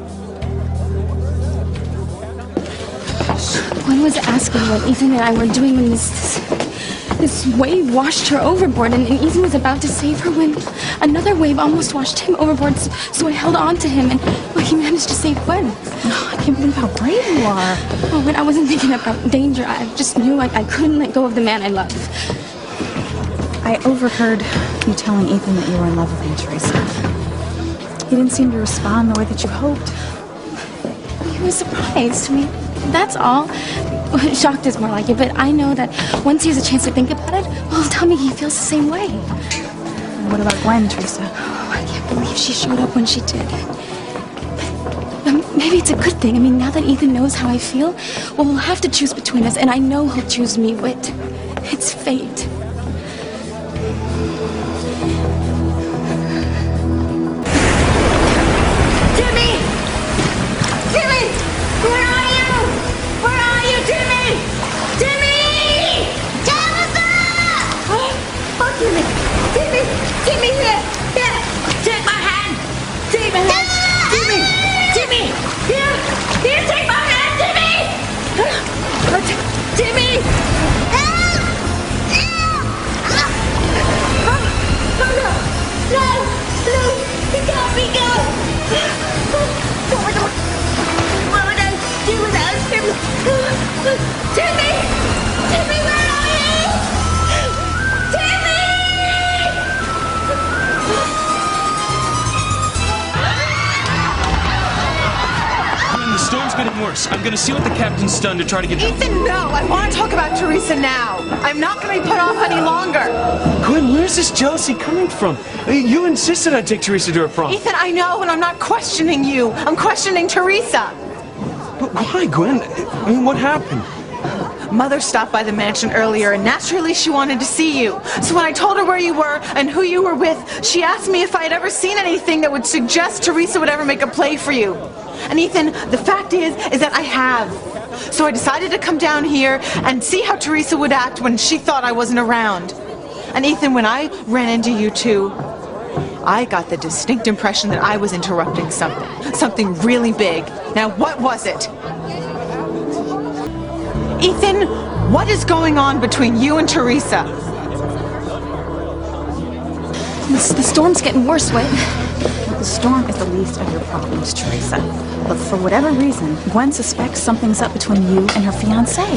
Gwen was asking what Ethan and I were doing when this wave washed her overboard, and Ethan was about to save her when another wave almost washed him overboard, so I held on to him, and he managed to save Gwen. Oh, I can't believe how brave you are. Oh, but I wasn't thinking about danger. I just knew I couldn't let go of the man I loved. I overheard you telling Ethan that you were in love with him, Teresa. He didn't seem to respond the way that you hoped. He was surprised. I mean, that's all. Shocked is more like it, but I know that once he has a chance to think about it, well, he'll tell me he feels the same way. And what about Gwen, Teresa? Oh, I can't believe she showed up when she did. But maybe it's a good thing. I mean, now that Ethan knows how I feel, well, we'll have to choose between us, and I know he'll choose me, Whit. It's fate. Worse. I'm gonna see what the captain's done to try to get... Ethan, no! I want to talk about Teresa now. I'm not going to be put off any longer. Gwen, where's this jealousy coming from? You insisted I'd take Teresa to her prom. Ethan, I know, and I'm not questioning you. I'm questioning Teresa. But why, Gwen? I mean, what happened? Mother stopped by the mansion earlier, and naturally she wanted to see you. So when I told her where you were and who you were with, she asked me if I had ever seen anything that would suggest Teresa would ever make a play for you. And Ethan, the fact is that I have. So I decided to come down here and see how Teresa would act when she thought I wasn't around. And Ethan, when I ran into you two, I got the distinct impression that I was interrupting something really big. Now, what was it? Ethan, what is going on between you and Teresa? The storm's getting worse, Whit. The storm is the least of your problems, Teresa. But for whatever reason, Gwen suspects something's up between you and her fiancé.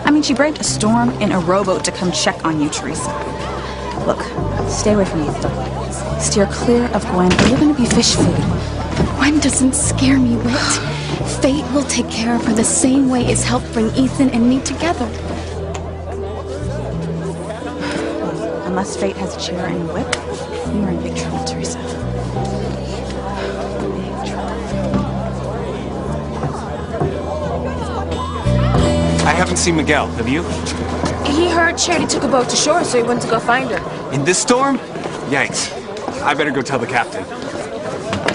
I mean, she braved a storm in a rowboat to come check on you, Teresa. Look, stay away from Ethan. Steer clear of Gwen, or you're going to be fish food. Gwen doesn't scare me, Whit. Fate will take care of her the same way it's helped bring Ethan and me together. Unless fate has a chair and a whip, you're in big trouble, Teresa. Big trouble. I haven't seen Miguel. Have you? He heard Charity took a boat to shore, so he went to go find her. In this storm? Yikes. I better go tell the captain.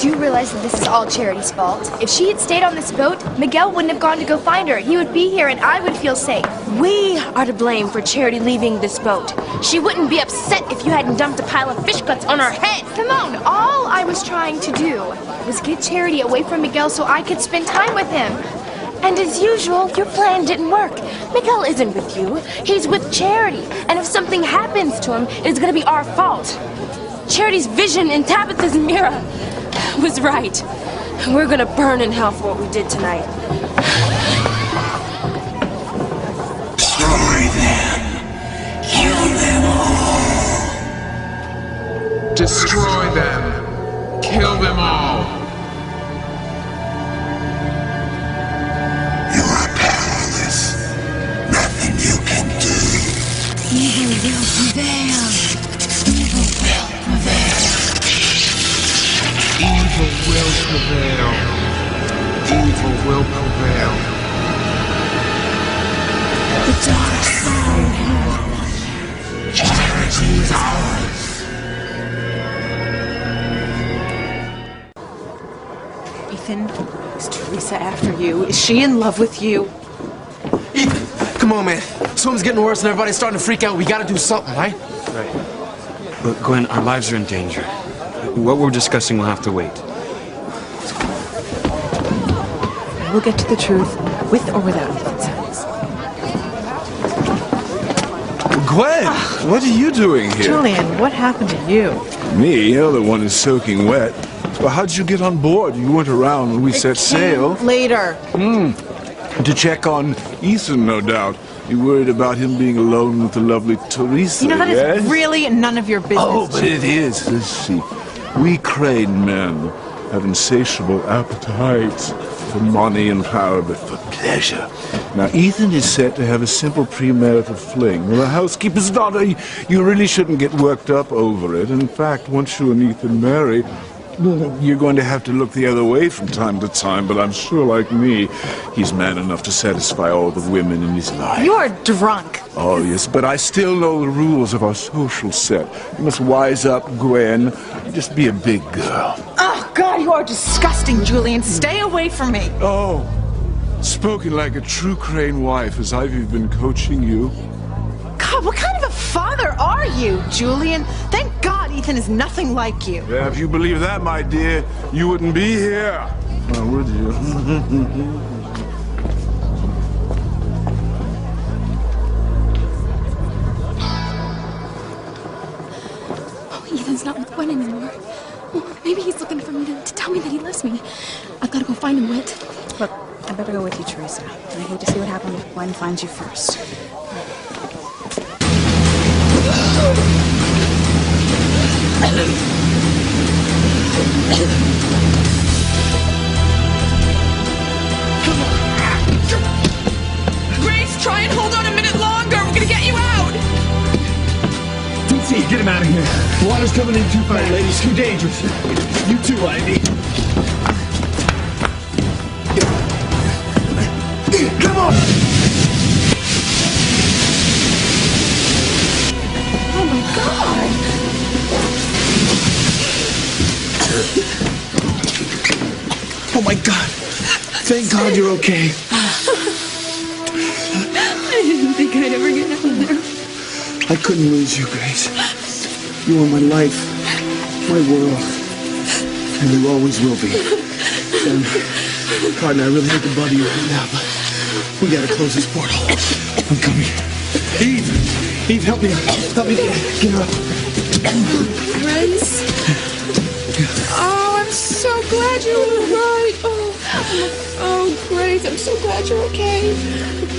Do you realize that this is all Charity's fault? If she had stayed on this boat, Miguel wouldn't have gone to go find her. He would be here and I would feel safe. We are to blame for Charity leaving this boat. She wouldn't be upset if you hadn't dumped a pile of fish guts on her head. Simone, all I was trying to do was get Charity away from Miguel so I could spend time with him. And as usual, your plan didn't work. Miguel isn't with you. He's with Charity. And if something happens to him, it's going to be our fault. Charity's vision in Tabitha's mirror was right. We're going to burn in hell for what we did tonight. Destroy them. Kill them all. Destroy them. Kill them all. You are powerless. Nothing you can do. Evil will prevail. Evil will prevail. Evil will prevail. Evil will prevail. The dark side. Charity is ours. Ethan, is Teresa after you? Is she in love with you? Ethan, come on, man. Storm's getting worse and everybody's starting to freak out. We gotta do something, right? Right. Look, Gwen, our lives are in danger. What we're discussing will have to wait. We'll get to the truth, with or without Ethan's help. Gwen, what are you doing here? Julian, what happened to you? Me? You're the one who's soaking wet. Well, how'd you get on board? You weren't around when we set sail. Later. To check on Ethan, no doubt. You worried about him being alone with the lovely Teresa, You know, that yes? is really none of your business. Oh, but it is. Let's see. We Crane men have insatiable appetites for money and power, but for pleasure. Now, Ethan is set to have a simple premarital fling with a housekeeper's daughter. You really shouldn't get worked up over it. In fact, once you and Ethan marry, you're going to have to look the other way from time to time, but I'm sure, like me, he's man enough to satisfy all the women in his life. You're drunk. Oh, yes, but I still know the rules of our social set. You must wise up, Gwen. Just be a big girl. Oh, God, you are disgusting, Julian. Stay away from me. Oh, spoken like a true Crane wife, as I've been coaching you. God, what kind of a father are you, Julian? Thank God Ethan is nothing like you. Yeah, if you believe that, my dear, you wouldn't be here. Oh, would you? Oh, Ethan's not with Gwen anymore. Well, maybe he's looking for me to tell me that he loves me. I've got to go find him, Whit. Look, I better go with you, Teresa. I hate to see what happens if Gwen finds you first. Grace, try and hold on a minute longer. We're gonna get you out. TT, get him out of here. The water's coming in too fast, ladies. Too dangerous. You too, Ivy. Come on! Oh, my God. Oh, my God. Thank God you're okay. I couldn't lose you, Grace. You are my life, my world, and you always will be. And, pardon, I really hate to bother you right now, but we gotta close this portal. I'm coming. Eve, help me get her up. Prince? Oh, I'm so glad you're all right. Oh, Grace, I'm so glad you're okay.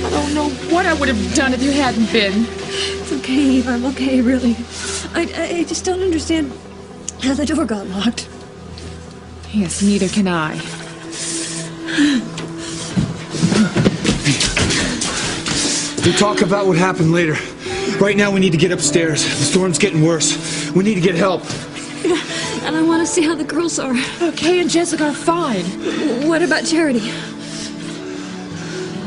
I don't know what I would have done if you hadn't been. It's okay, Eve. I'm okay, really. I just don't understand how the door got locked. Yes, neither can I. We'll talk about what happened later. Right now, we need to get upstairs. The storm's getting worse. We need to get help. And I want to see how the girls are. Okay, and Jessica are fine. What about Charity?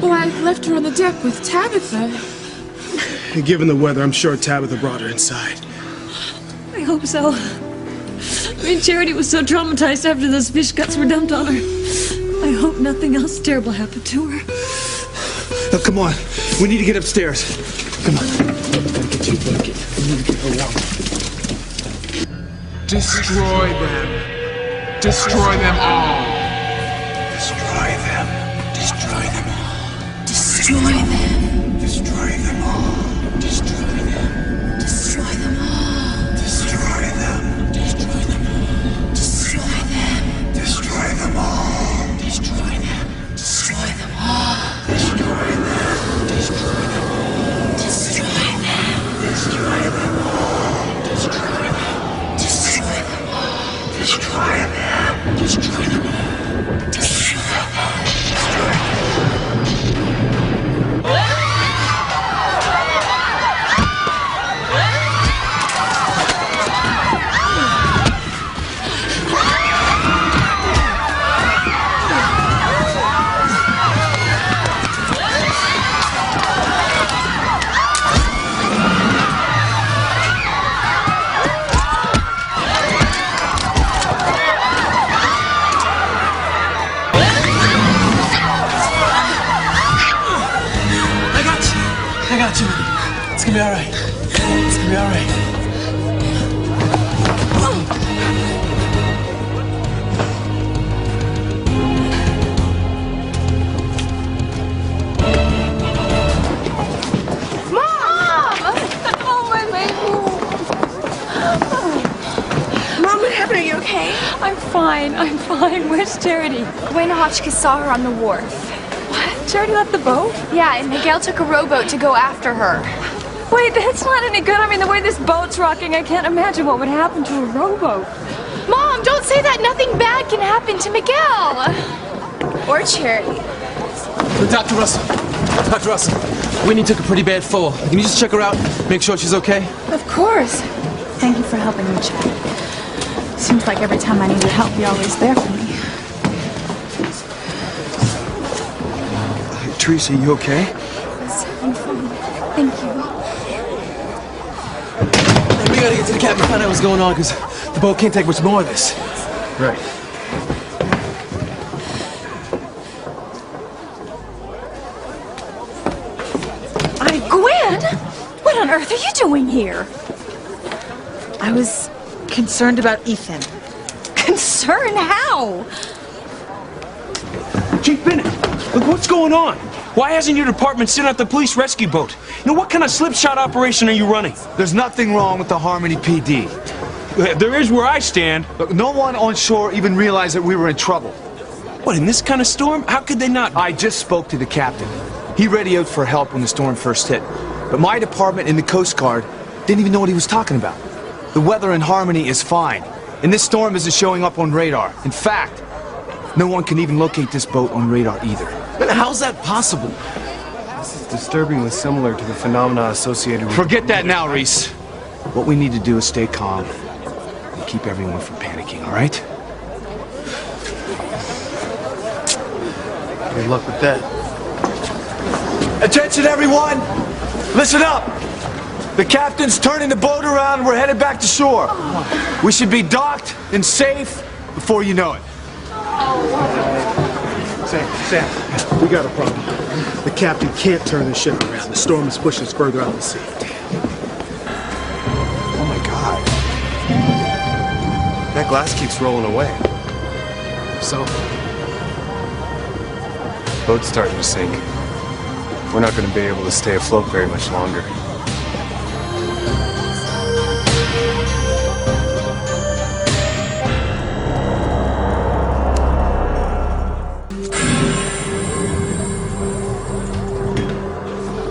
Well, I left her on the deck with Tabitha. Given the weather, I'm sure Tabitha brought her inside. I hope so. I mean, Charity was so traumatized after those fish guts were dumped on her. I hope nothing else terrible happened to her. Now, come on. We need to get upstairs. Come on. Gotta get you a bucket. We need to get her warm. Destroy them. Destroy them all. Destroy them. Destroy them all. Destroy them. Destroy them all. Destroy them. Destroy them all. Destroy them. Destroy them all. Destroy them. Destroy them all. Destroy them. Destroy them all. Destroy them. Destroy them all. Destroy them. Destroy them all. Destroy them. Destroy them all. Destroy them. Destroy them all. Destroy them. I got you. It's gonna be all right. It's gonna be all right. Mom, what happened? Are you okay? I'm fine. Where's Charity? Gwen Hotchkiss saw her on the wharf. What? Charity left the boat? Yeah, and Miguel took a rowboat to go after her. Wait, that's not any good. I mean, the way this boat's rocking, I can't imagine what would happen to a rowboat. Mom, don't say that. Nothing bad can happen to Miguel. Or Charity. Dr. Russell, Winnie took a pretty bad fall. Can you just check her out, make sure she's okay? Of course. Thank you for helping me, Chad. Seems like every time I needed help, you're always there for me. Teresa, you okay? Yes, I'm fine. Thank you. We gotta get to the cabin and find out what's going on, because the boat can't take much more of this. Right. Gwen! What on earth are you doing here? I was concerned about Ethan. Concerned? How? Chief Bennett, look, what's going on? Why hasn't your department sent out the police rescue boat? You know, what kind of slipshod operation are you running? There's nothing wrong with the Harmony PD. There is where I stand. Look, no one on shore even realized that we were in trouble. What, in this kind of storm? How could they not? I just spoke to the captain. He radioed for help when the storm first hit. But my department and the Coast Guard didn't even know what he was talking about. The weather in Harmony is fine, and this storm isn't showing up on radar. In fact, no one can even locate this boat on radar either. But how's that possible? This is disturbingly similar to the phenomena associated with... Forget that now, Reese. What we need to do is stay calm and keep everyone from panicking, all right? Good luck with that. Attention, everyone! Listen up! The captain's turning the boat around and we're headed back to shore. We should be docked and safe before you know it. Sam, we got a problem. The captain can't turn the ship around. The storm is pushing us further out to sea. That glass keeps rolling away. So? Boat's starting to sink. We're not going to be able to stay afloat very much longer.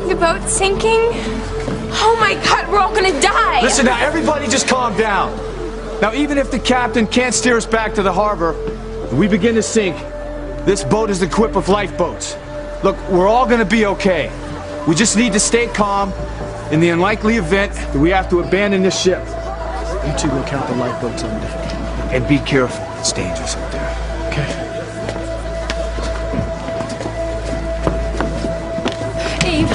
The boat's sinking? Oh my God, we're all gonna die! Listen now, everybody just calm down. Now, even if the captain can't steer us back to the harbor, and we begin to sink, this boat is equipped with lifeboats. Look, we're all gonna be okay. We just need to stay calm in the unlikely event that we have to abandon this ship. You two go count the lifeboats on deck. And be careful, it's dangerous up there. Okay. Eve,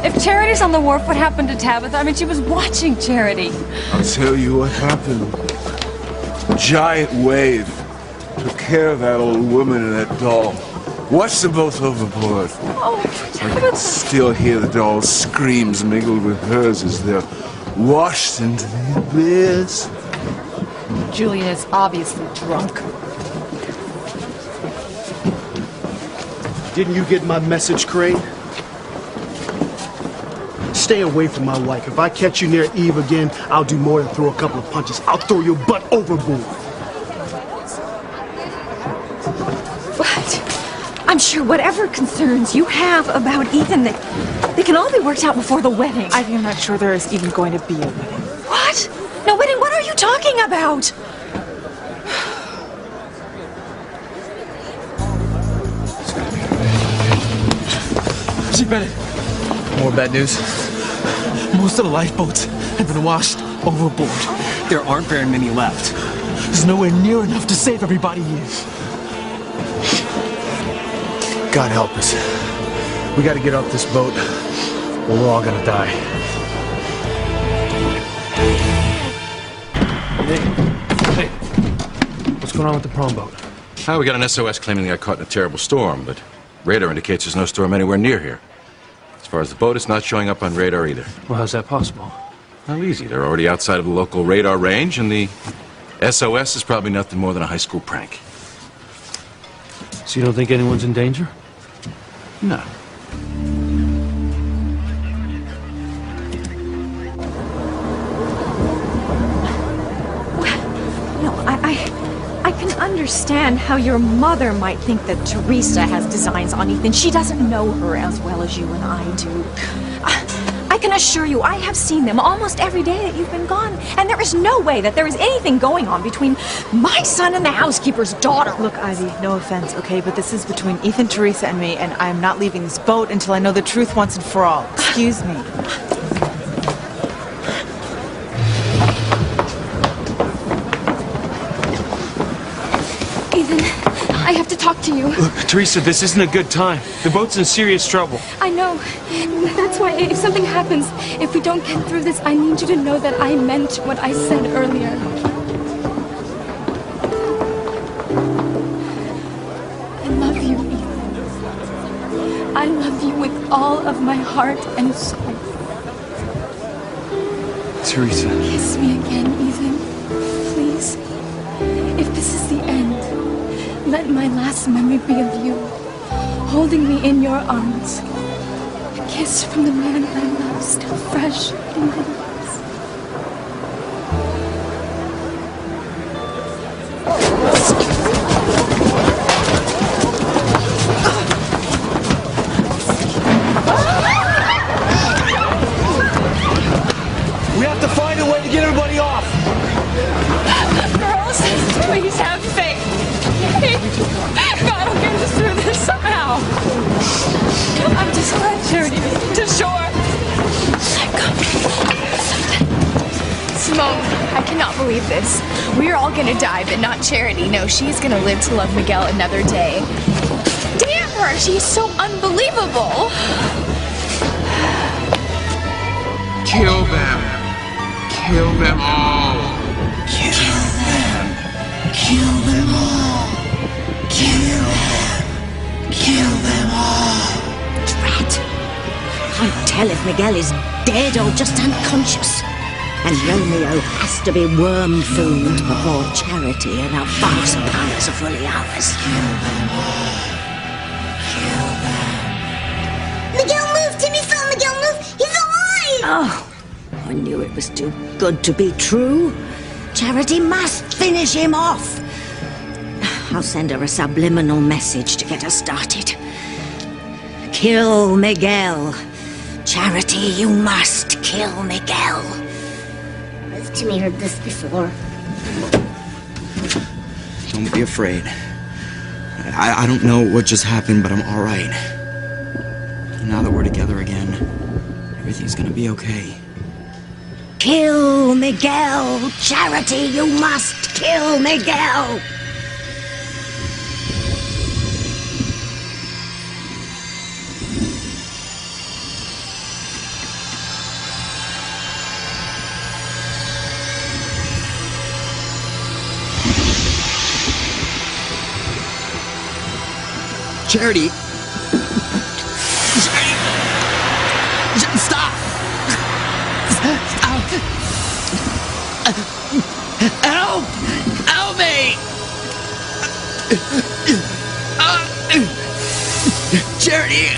if Charity's on the wharf, what happened to Tabitha? I mean, she was watching Charity. I'll tell you what happened. A giant wave took care of that old woman and that doll. Watched them both overboard. Oh, I can still hear the doll's screams mingled with hers as they're washed into the abyss. Julian is obviously drunk. Didn't you get my message, Crane? Stay away from my wife. If I catch you near Eve again, I'll do more than throw a couple of punches. I'll throw your butt overboard. But I'm sure whatever concerns you have about Ethan, they can all be worked out before the wedding. I'm not sure there is even going to be a wedding. What? No wedding? What are you talking about? Chief Bennett. More bad news. Most of the lifeboats have been washed overboard. There aren't very many left. There's nowhere near enough to save everybody here. God help us. We gotta get off this boat, or we're all gonna die. Hey, what's going on with the Prom boat? Oh, we got an SOS claiming they got caught in a terrible storm, but radar indicates there's no storm anywhere near here. As far as the boat, it's not showing up on radar either. Well, how's that possible? Well, easy. They're already outside of the local radar range, and the SOS is probably nothing more than a high school prank. So you don't think anyone's in danger? No. No, I can understand how your mother might think that Teresa has designs on Ethan. She doesn't know her as well as you and I do. I can assure you, I have seen them almost every day that you've been gone, and there is no way that there is anything going on between my son and the housekeeper's daughter. Look, Ivy, no offense, okay, but this is between Ethan, Teresa, and me, and I'm not leaving this boat until I know the truth once and for all. Excuse me. Ethan, I have to talk to you. Look, Teresa, this isn't a good time. The boat's in serious trouble. I know. That's why if something happens, if we don't get through this, I need you to know that I meant what I said earlier. I love you, Ethan. I love you with all of my heart and soul. Teresa. Kiss me again, Ethan. Please. If this is the end, let my last memory be of you, holding me in your arms. A kiss from the man I love, still fresh in my lips. We have to find a way to get everybody off. Girls, please have faith. God will get us through this somehow. I'm just glad Charity made it to shore. Simone, I cannot believe this. We're all gonna die, but not Charity. No, she's gonna live to love Miguel another day. Damn her, she's so unbelievable. Kill them. Kill them all. Kill them. Kill them all. Kill them. Kill them all. Drat. Can't tell if Miguel is dead or just unconscious. And Romeo has to be worm food before Charity and her false powers are fully ours. Miguel, move! Timmy fell, Miguel, move! He's alive! Oh, I knew it was too good to be true. Charity must finish him off. I'll send her a subliminal message to get her started. Kill Miguel. Charity, you must kill Miguel. Has Timmy heard this before? Don't be afraid. I don't know what just happened, but I'm all right. Now that we're together again, everything's gonna be okay. Kill Miguel. Charity, you must kill Miguel. Charity! Stop! Stop! Help! Help me! Charity!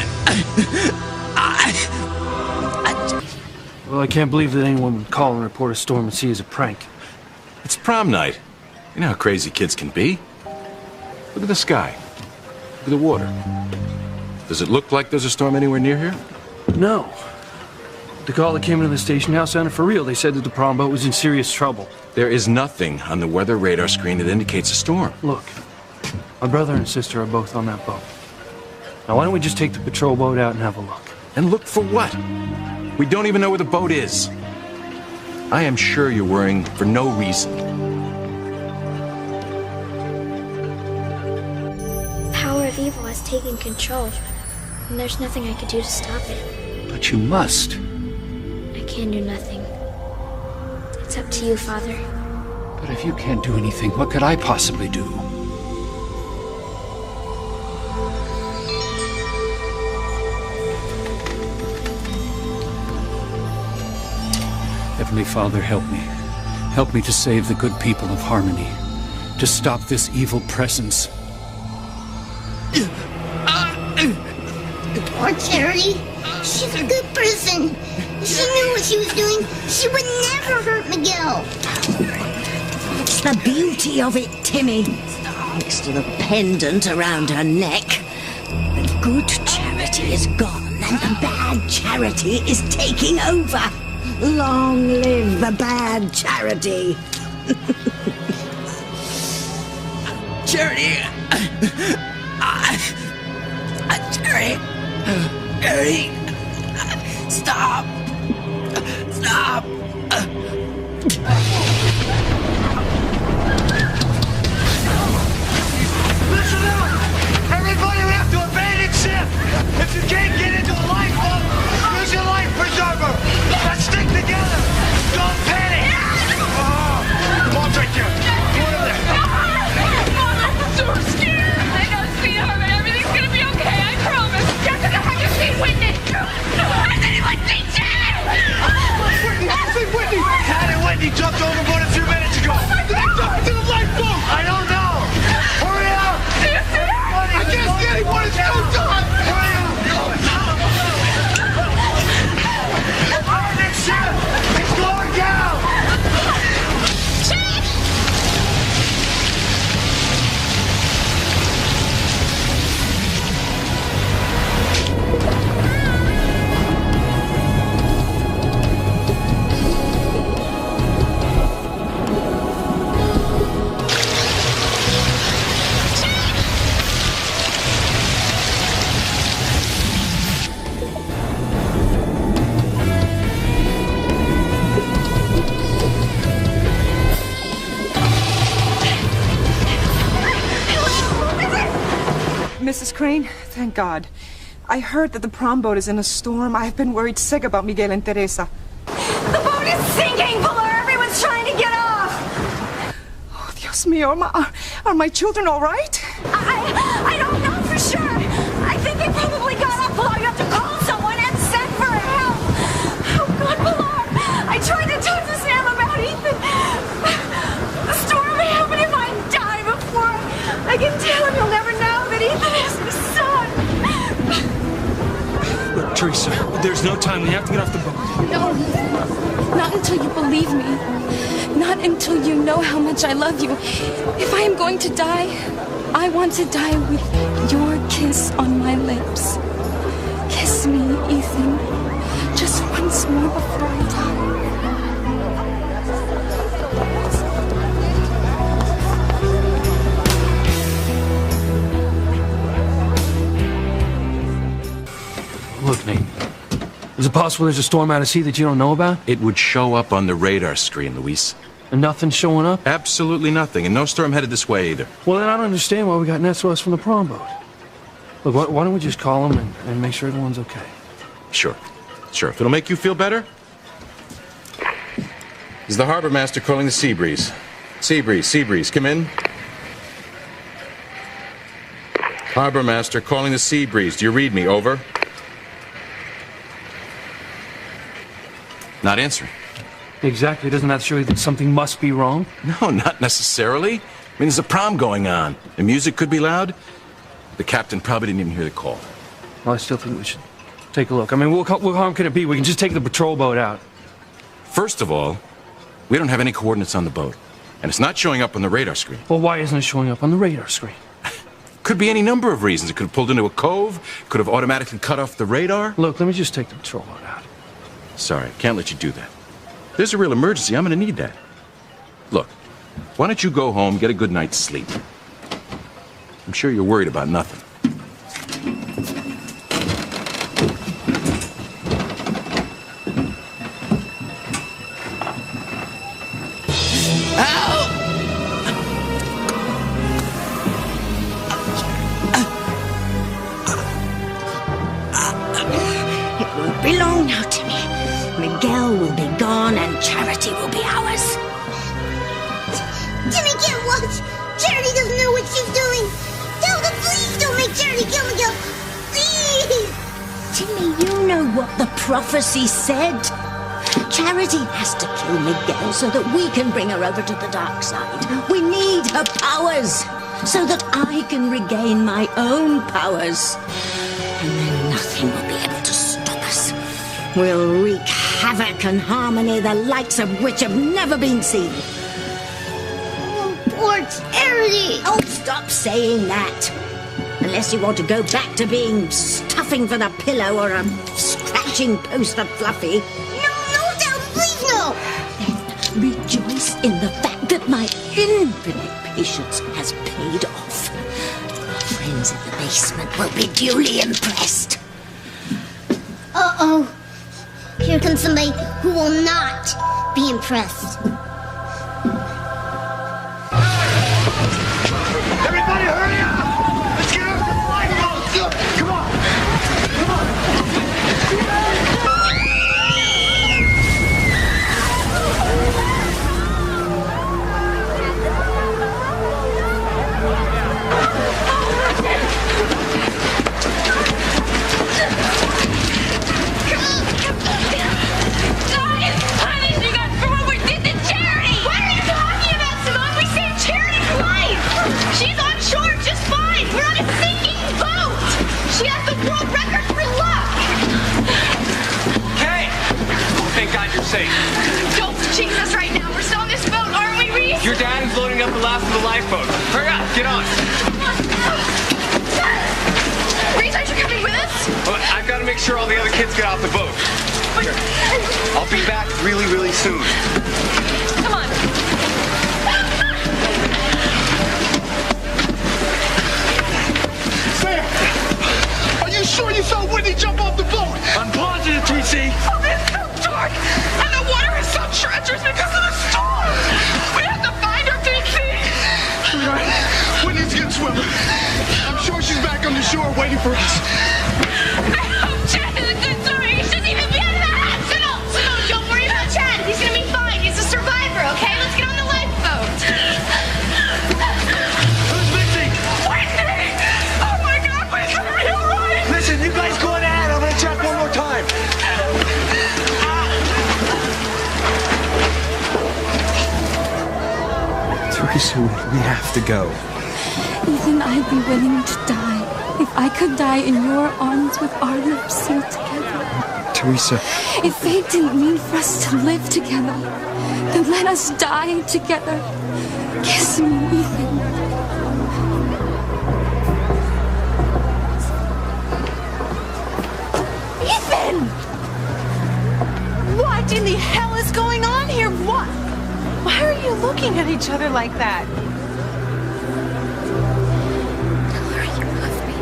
Well, I can't believe that anyone would call and report a storm at sea as a prank. It's prom night. You know how crazy kids can be. Look at the sky. Look at the water. Does it look like there's a storm anywhere near here? No. The call that came into the station house sounded for real. They said that the prom boat was in serious trouble. There is nothing on the weather radar screen that indicates a storm. Look, my brother and sister are both on that boat. Now, why don't we just take the patrol boat out and have a look? And look for what? We don't even know where the boat is. I am sure you're worrying for no reason. The power of evil has taken control, and there's nothing I could do to stop it. But you must. I can do nothing. It's up to you, Father. But if you can't do anything, what could I possibly do? Heavenly Father, help me. Help me to save the good people of Harmony. To stop this evil presence. Poor Charity. She's a good person. If she knew what she was doing, she would never hurt Miguel. It's the beauty of it, Timmy. Thanks to the pendant around her neck. The good Charity is gone, and the bad Charity is taking over. Long live the bad Charity. Charity! Charity! Charity! Stop! Stop! Listen up! Everybody, we have to abandon ship! If you can't get into a lifeboat, use your life preserver! Let's stick together! Don't panic! Come on, take care! Go in there! Mom, I'm so scared! I know, sweetheart, but everything's gonna be okay, I promise! Jessica, have you seen Whitney? Has anyone seen Chad? Whitney! See Whitney! Chad and Whitney jumped overboard a few minutes ago! Did they jump into the lifeboat? I don't know! Hurry up! I can't see anyone! It's too dark! Hurry up! This ship! It's going down! Mrs. Crane, thank God. I heard that the prom boat is in a storm. I've been worried sick about Miguel and Teresa. The boat is sinking, Fuller! Everyone's trying to get off! Oh, Dios mío, are my children all right? I don't know for sure. I think they probably got off. Pilar, you have to call someone and send for help. Oh, God, Pilar. I tried to talk to Sam There's no time. We have to get off the boat. No, not until you believe me. Not until you know how much I love you. If I am going to die, I want to die with your kiss on my lips. Kiss me, Ethan. Just once more before I die. Look, Nate. Is it possible there's a storm out at sea that you don't know about? It would show up on the radar screen, Luis. And nothing's showing up? Absolutely nothing, and no storm headed this way either. Well, then I don't understand why we got SOS from the prom boat. Look, why don't we just call them and make sure everyone's okay? Sure. Sure. If it'll make you feel better. This is the harbor master calling the sea breeze. Sea breeze, come in. Harbor master calling the sea breeze. Do you read me? Over. Not answering. Exactly. Doesn't that show you that something must be wrong? No, not necessarily. I mean, there's a prom going on. The music could be loud. The captain probably didn't even hear the call. Well, I still think we should take a look. I mean, what harm can it be? We can just take the patrol boat out. First of all, we don't have any coordinates on the boat. And it's not showing up on the radar screen. Well, why isn't it showing up on the radar screen? Could be any number of reasons. It could have pulled into a cove, could have automatically cut off the radar. Look, let me just take the patrol boat out. Sorry, I can't let you do that. If there's a real emergency, I'm gonna need that. Look, why don't you go home, get a good night's sleep? I'm sure you're worried about nothing. It won't be long now, Timmy. Miguel will be gone and Charity will be ours. Timmy can't watch. Charity doesn't know what she's doing. Tell them, please don't make Charity kill Miguel. Please. Timmy, you know what the prophecy said. Charity has to kill Miguel so that we can bring her over to the dark side. We need her powers so that I can regain my own powers. And then nothing will be able to stop us. We'll wreak havoc and harmony, the likes of which have never been seen. Oh, poor Charity. Oh, stop saying that. Unless you want to go back to being stuffing for the pillow or a scratching post of Fluffy. No, Dad, please no. Then rejoice in the fact that my infinite patience has paid off. Our friends in the basement will be duly impressed. Uh-oh. Here comes somebody who will not be impressed. Everybody hurry up! Let's get over to the lifeboat! Come on! Come on! Don't jinx us right now. We're still on this boat, aren't we, Reese? Your dad is loading up the last of the lifeboat. Hurry up, get on. Reese, aren't you coming with us? Well, I've got to make sure all the other kids get off the boat. I'll be back really, really soon. Come on. Sam! Are you sure you saw Whitney jump off the boat? I'm positive, TC. Oh, it's so dark, and the water is so treacherous because of the storm. We have to find her, Pixie. Right. Whitney's getting swimmer. I'm sure she's back on the shore waiting for us. I hope Chad is a good story. He shouldn't even be out of the hospital. So don't worry about Chad. He's gonna be fine. He's a survivor, okay? Let's get on the lifeboat. Who's missing? Whitney! Oh my God, Whitney, are you all right? Listen, you guys go ahead. I'm gonna check one more time. Teresa, we have to go. Ethan, I'd be willing to die if I could die in your arms with our lips sealed together. Teresa. If fate didn't mean for us to live together, then let us die together. Kiss me, Ethan. Ethan! What in the hell is going on here? What? Why are you looking at each other like that? Tell her you love me.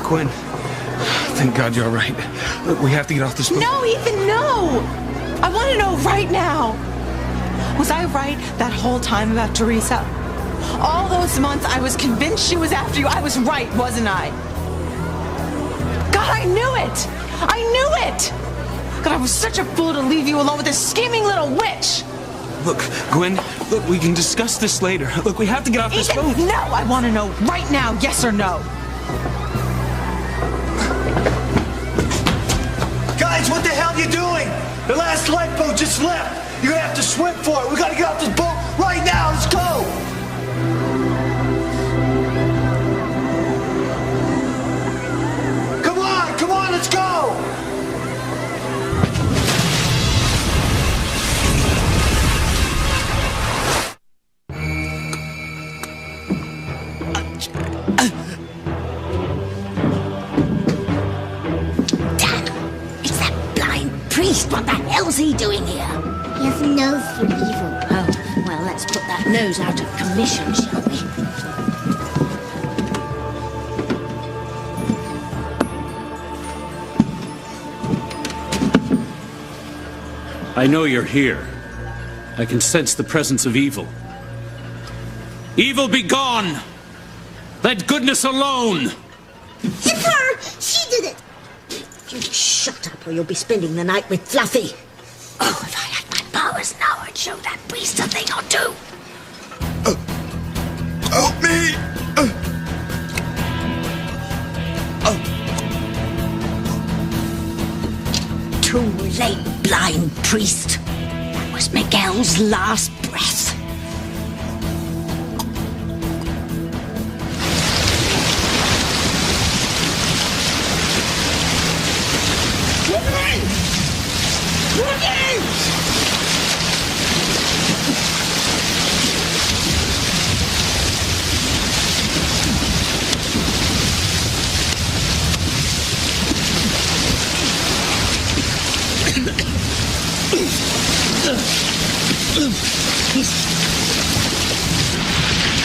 Gwen, thank God you're all right. Look, we have to get off this boat. No, Ethan, no! I want to know right now. Was I right that whole time about Teresa? All those months I was convinced she was after you. I was right, wasn't I? God, I knew it! I knew it! God, I was such a fool to leave you alone with this scheming little witch! Look, Gwen, look, we can discuss this later. Look, we have to get off this boat. No, I want to know right now, yes or no. Guys, what the hell are you doing? The last lifeboat just left. You're gonna have to swim for it. We gotta get off this boat right now. Let's go. Come on, let's go. Dad, it's that blind priest. What the hell's he doing here? He has a nose for evil. Oh, well, let's put that nose out of commission, shall we? I know you're here. I can sense the presence of evil. Evil be gone! Let goodness alone! It's her! She did it! You shut up or you'll be spending the night with Fluffy. Oh, if I had my powers now, I'd show that priest a thing or two. Help me! Too late, blind priest. That was Miguel's last breath.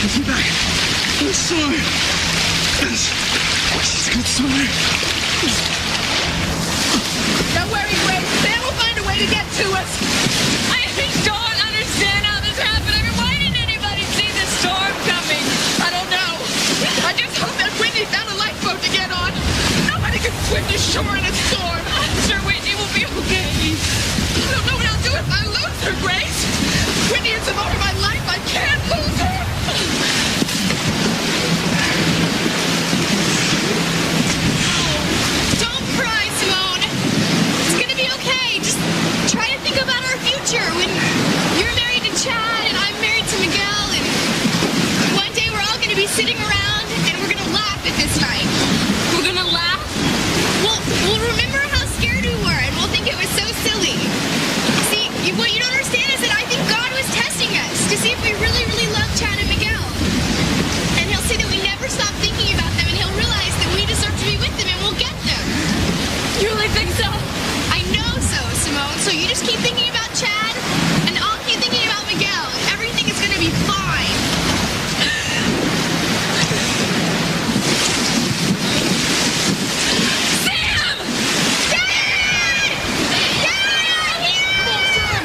Is he back? I'm sorry. She's good, sorry. Don't worry, Grace. Sam will find a way to get to us. I don't understand how this happened. I mean, why didn't anybody see the storm coming? I don't know. I just hope that Whitney found a lifeboat to get on. Nobody could swim to shore in a storm. I'm sure Whitney will be okay. I don't know what I'll do if I lose her, Grace. Whitney is the love of my life. I can't lose her. Don't cry, Simone. It's gonna be okay. Just try to think about our future when you're married to Chad and I'm married to Miguel, and one day we're all gonna be sitting around and we're gonna laugh at this night. We're gonna laugh. We'll remember how scared we were and we'll think it was so silly. See, what you don't understand is that I think God was testing us to see if we really, really love Chad and Miguel. And he'll see that we never stop thinking about them, and he'll realize that we deserve to be with them, and we'll get them. You really think so? I know so, Simone. So you just keep thinking about Chad, and I'll keep thinking about Miguel. Everything is going to be fine. Sam! Dad! Dad! Come on, Sam!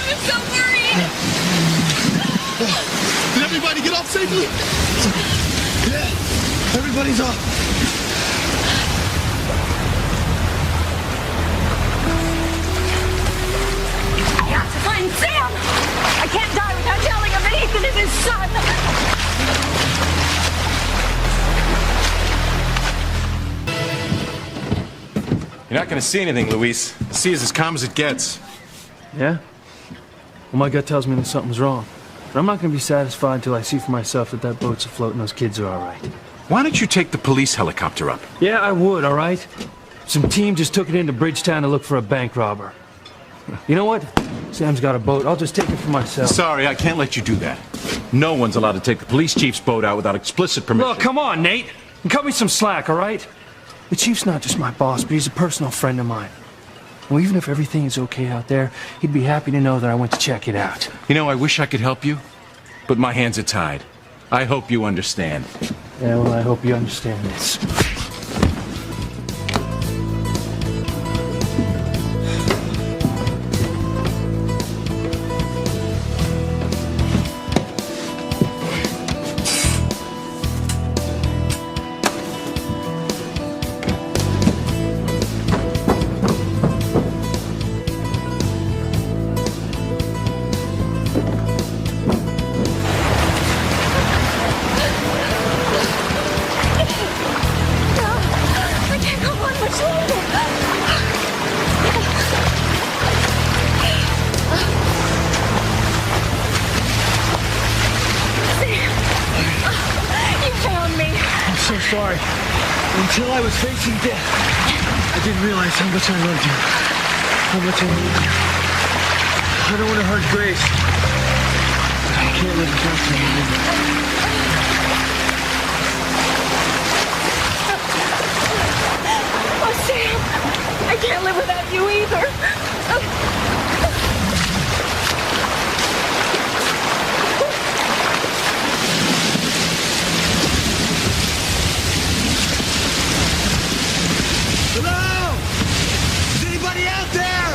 I'm so worried. Did everybody get off safely? Yeah, everybody's off. I have to find Sam! I can't die without telling him that Ethan is his son! You're not gonna see anything, Luis. The sea is as calm as it gets. Yeah? Well, my gut tells me that something's wrong. But I'm not gonna be satisfied until I see for myself that that boat's afloat and those kids are all right. Why don't you take the police helicopter up? Yeah, I would, all right? Some team just took it into Bridgetown to look for a bank robber. You know what? Sam's got a boat. I'll just take it for myself. Sorry, I can't let you do that. No one's allowed to take the police chief's boat out without explicit permission. Look, come on, Nate. And cut me some slack, all right? The chief's not just my boss, but he's a personal friend of mine. Well, even if everything is okay out there, he'd be happy to know that I went to check it out. You know, I wish I could help you, but my hands are tied. I hope you understand. Yeah, well, I hope you understand this. Sorry. Until I was facing death, I didn't realize how much I loved you. How much I loved you. I don't want to hurt Grace, but I can't live without you anymore. Oh, Sam, I can't live without you either. Hello? Is anybody out there?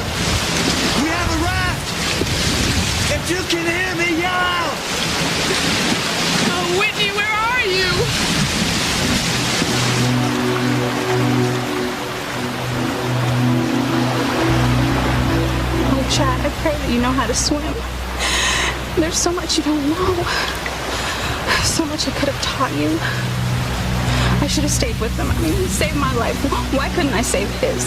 We have a raft. If you can hear me, yell out. Oh, Whitney, where are you? Oh, Chad, I pray that you know how to swim. There's so much you don't know. So much I could have taught you. I should have stayed with them. I mean, he saved my life. Why couldn't I save his?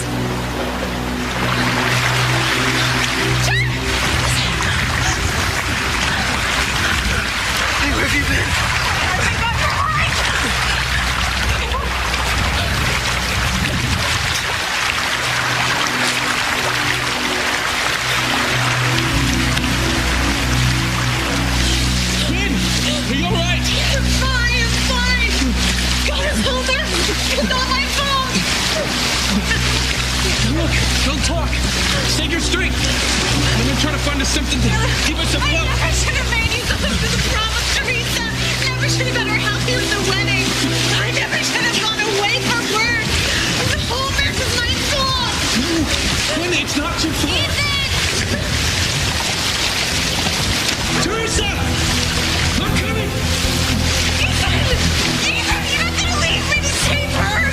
Hey, where have you been? Are you all right? I'm fine. God is hold her. It's not my fault. Look, don't talk. Save your strength. I'm gonna try to find us something to keep us afloat. I never should have made you go to the prom with Teresa. Never should have let her help you with the wedding. I never should have gone away from work. The whole mess is my fault. Wendy, it's not your fault. Teresa! I'm coming! Ethan, you're not gonna leave me to save her.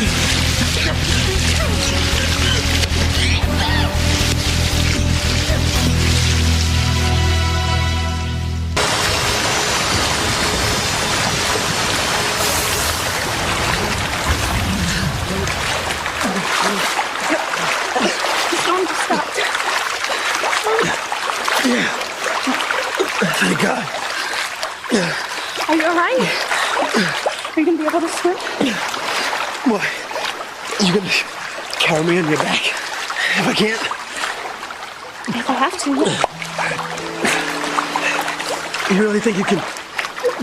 Thank God. Are you all right? Are you gonna be able to swim? What? You gonna carry me on your back? If I can't? If I have to. You really think you can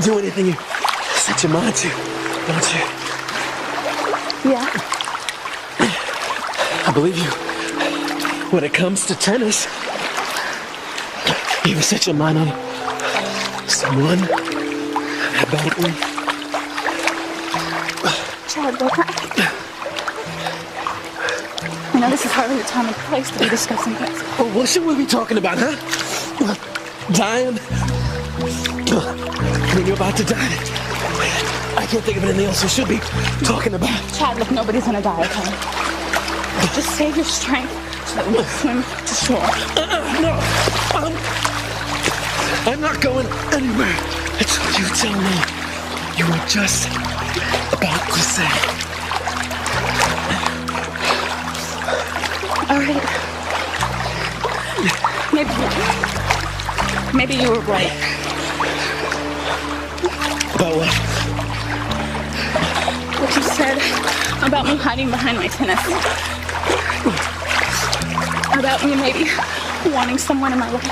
do anything you set your mind to, don't you? Yeah. I believe you. When it comes to tennis, you ever set your mind on someone about me? Chad, look. I know this is hardly the time and place to be discussing this. Well, what should we be talking about, huh? Dying? When you're about to die? I can't think of anything else we should be talking about. Chad, look, nobody's gonna die, okay? Just save your strength so that we can swim to shore. No! I'm not going anywhere until you tell me you were just about to say. All right. Maybe you were right. About what? What you said about me hiding behind my tennis. About me maybe wanting someone in my life.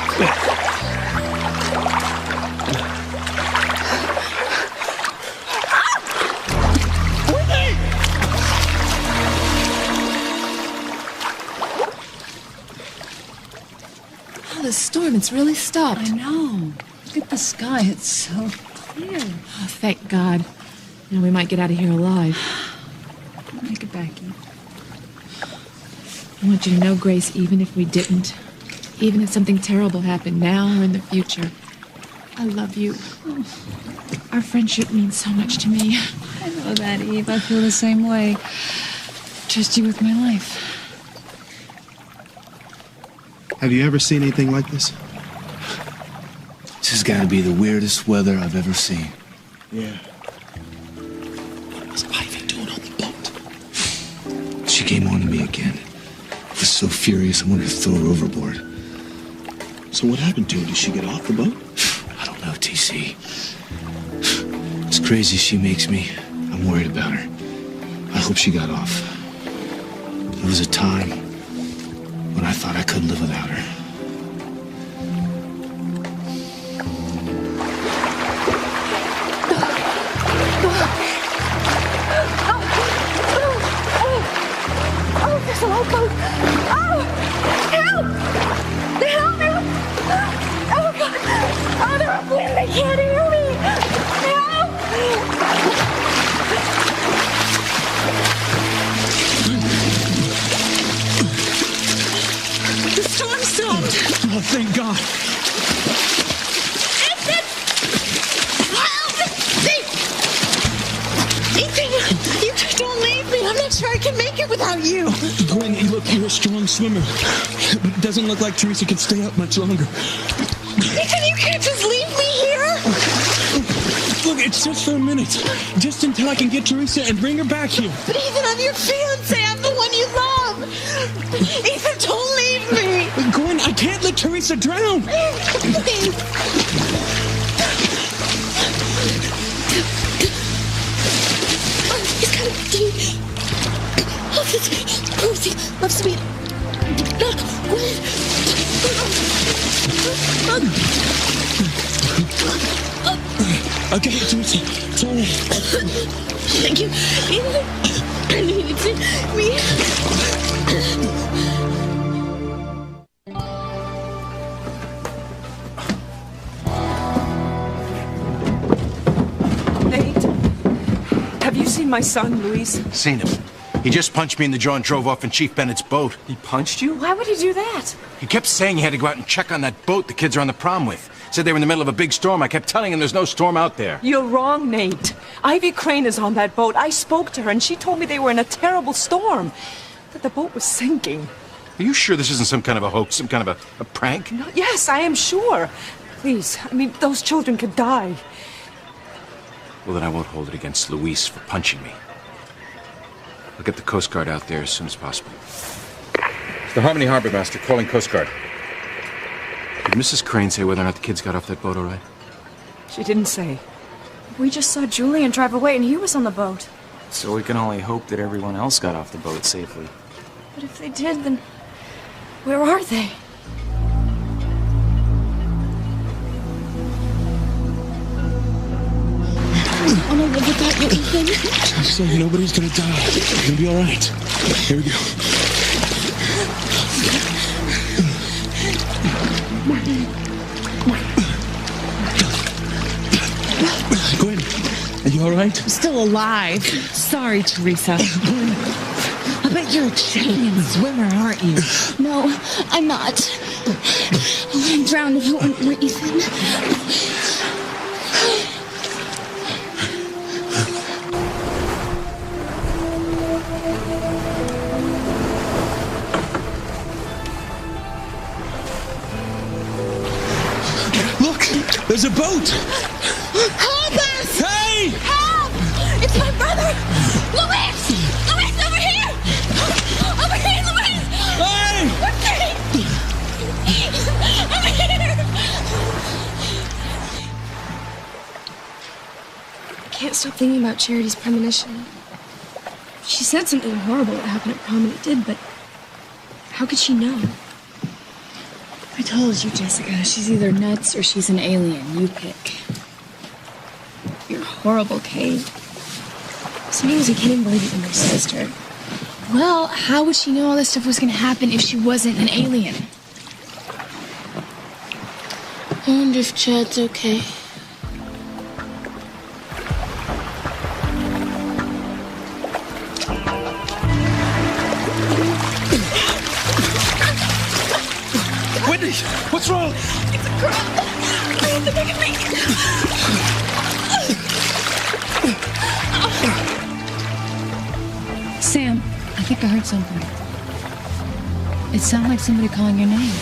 The storm, it's really stopped. I know. Look at the sky, it's so clear. Oh, thank God. Now we might get out of here alive. Make it back, Eve. I want you to know, Grace, even if we didn't, even if something terrible happened now or in the future, I love you. Our friendship means so much to me. I know that, Eve. I feel the same way. Trust you with my life. Have you ever seen anything like this? This has got to be the weirdest weather I've ever seen. Yeah. What was Ivy doing on the boat? She came on to me again. I was so furious I wanted to throw her overboard. So what happened to her? Did she get off the boat? I don't know, TC. As crazy as she makes me, I'm worried about her. I hope she got off. There was a time when I thought I couldn't live without her. Oh, there's a lifeboat. Oh, help! Help me! Oh, God. Oh, they're up there. They can't hear me. Help! The storm stopped. Oh, thank God. Ethan! Help me! Ethan, you don't leave me. I'm not sure I can make it without you. Gwen, look, you're a strong swimmer. But it doesn't look like Teresa can stay up much longer. Ethan, you can't just leave me here. Look, it's just for a minute. Just until I can get Teresa and bring her back here. But Ethan, I'm your fiancé. I'm the one you love. Ethan, don't leave me. Gwen, I can't let Teresa drown. Please. Oh, he's got a key. Oh, this Rosie loves me. Look, Gwen. Okay, Teresa, it's all right. Thank you. Ethan, I needed to me. Nate, have you seen my son, Luis? Seen him. He just punched me in the jaw and drove off in Chief Bennett's boat. He punched you? Why would he do that? He kept saying he had to go out and check on that boat the kids are on the prom with. Said they were in the middle of a big storm. I kept telling him there's no storm out there. You're wrong, Nate. Ivy Crane is on that boat. I spoke to her, and she told me they were in a terrible storm. That the boat was sinking. Are you sure this isn't some kind of a hoax, some kind of a prank? No, yes, I am sure. Please, I mean, those children could die. Well, then I won't hold it against Luis for punching me. I'll get the Coast Guard out there as soon as possible. The Harmony Harbor Master calling Coast Guard. Did Mrs. Crane say whether or not the kids got off that boat all right? She didn't say. We just saw Julian drive away and he was on the boat. So we can only hope that everyone else got off the boat safely. But if they did, then where are they? I want to live without you, Ethan. So nobody's gonna die. It's gonna be all right. Here we go. Gwen, are you all right? I'm still alive. Sorry, Teresa. I bet you're a champion swimmer, aren't you? No, I'm not. I wouldn't drown if it weren't for Ethan. There's a boat! Help us! Hey! Help! It's my brother! Luis! Luis, over here! Over here, Luis! Hey! can't stop thinking about Charity's premonition. She said something horrible would happen at prom, and it did, but how could she know? I told you, Jessica, she's either nuts or she's an alien. You pick. You're horrible, Kate. Sometimes you can't even believe it when my sister. Well, how would she know all this stuff was going to happen if she wasn't an alien? I wonder if Chad's okay. Whitney, what's wrong? It's a girl. Please, look at me. Sam, I think I heard something. It sounded like somebody calling your name.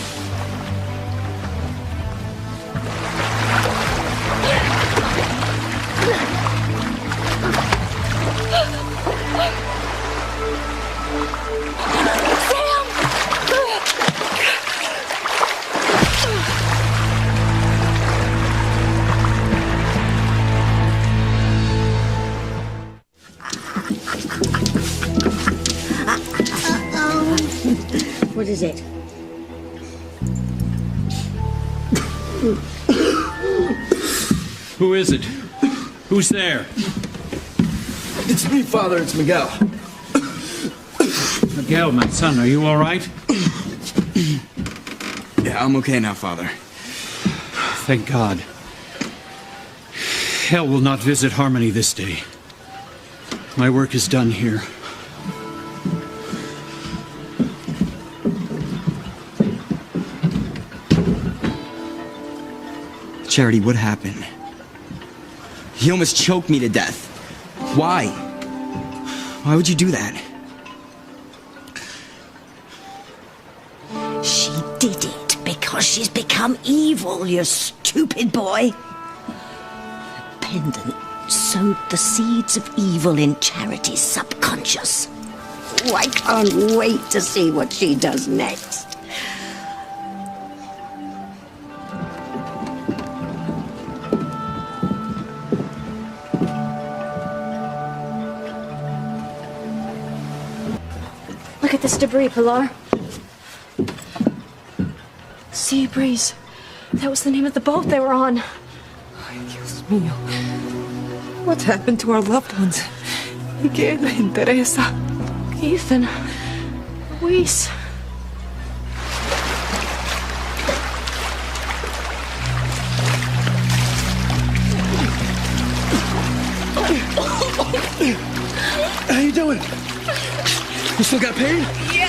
What is it? Who is it? Who's there? It's me, Father. It's Miguel. Miguel, my son, are you all right? Yeah, I'm okay now, Father. Thank God. Hell will not visit Harmony this day. My work is done here. Charity, what happened? He almost choked me to death. Why? Why would you do that? She did it because she's become evil, you stupid boy. The pendant sowed the seeds of evil in Charity's subconscious. Oh, I can't wait to see what she does next. Look at this debris, Pilar. Sea breeze. That was the name of the boat they were on. Dios mío. What happened to our loved ones? Miguel and Teresa. Ethan. Luis. How you doing? You still got pain? Yeah.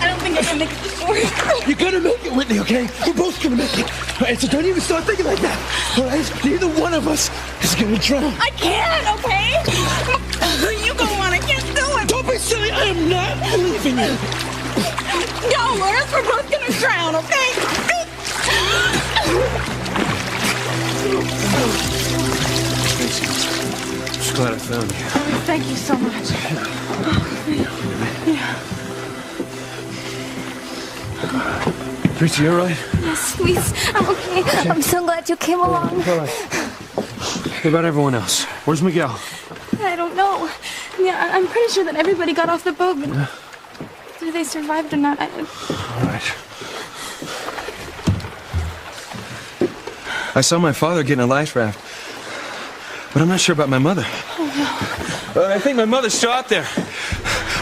I don't think I can make it this morning. You're gonna make it, Whitney, okay? We're both gonna make it. All right, so don't even start thinking like that. All right? Neither one of us is gonna drown. I can't, okay? You go on, I can't do it. Don't be silly. I am not leaving you. No, or else we're both gonna drown, okay? Just glad I found you. Thank you so much. Yeah. Teresa, you all right? Yes, please. I'm okay. I'm so glad you came along. All right. What about everyone else? Where's Miguel? I don't know. Yeah, I'm pretty sure that everybody got off the boat, but whether they survived or not, All right. I saw my father getting a life raft, but I'm not sure about my mother. Oh, no. I think my mother's still out there.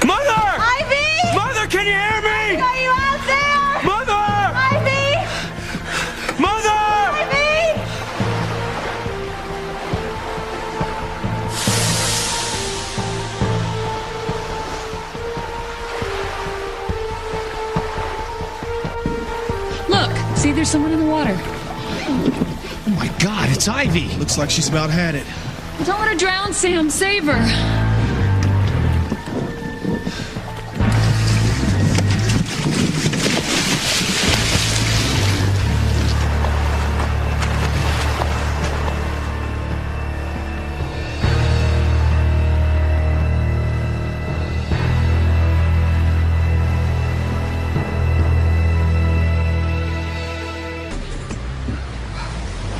Mother! Ivy! Mother, can you hear me? Are you out there? Mother! Ivy! Mother! Ivy! Look, see, there's someone in the water. Oh my God, it's Ivy. Looks like she's about had it. Don't let her drown, Sam. Save her.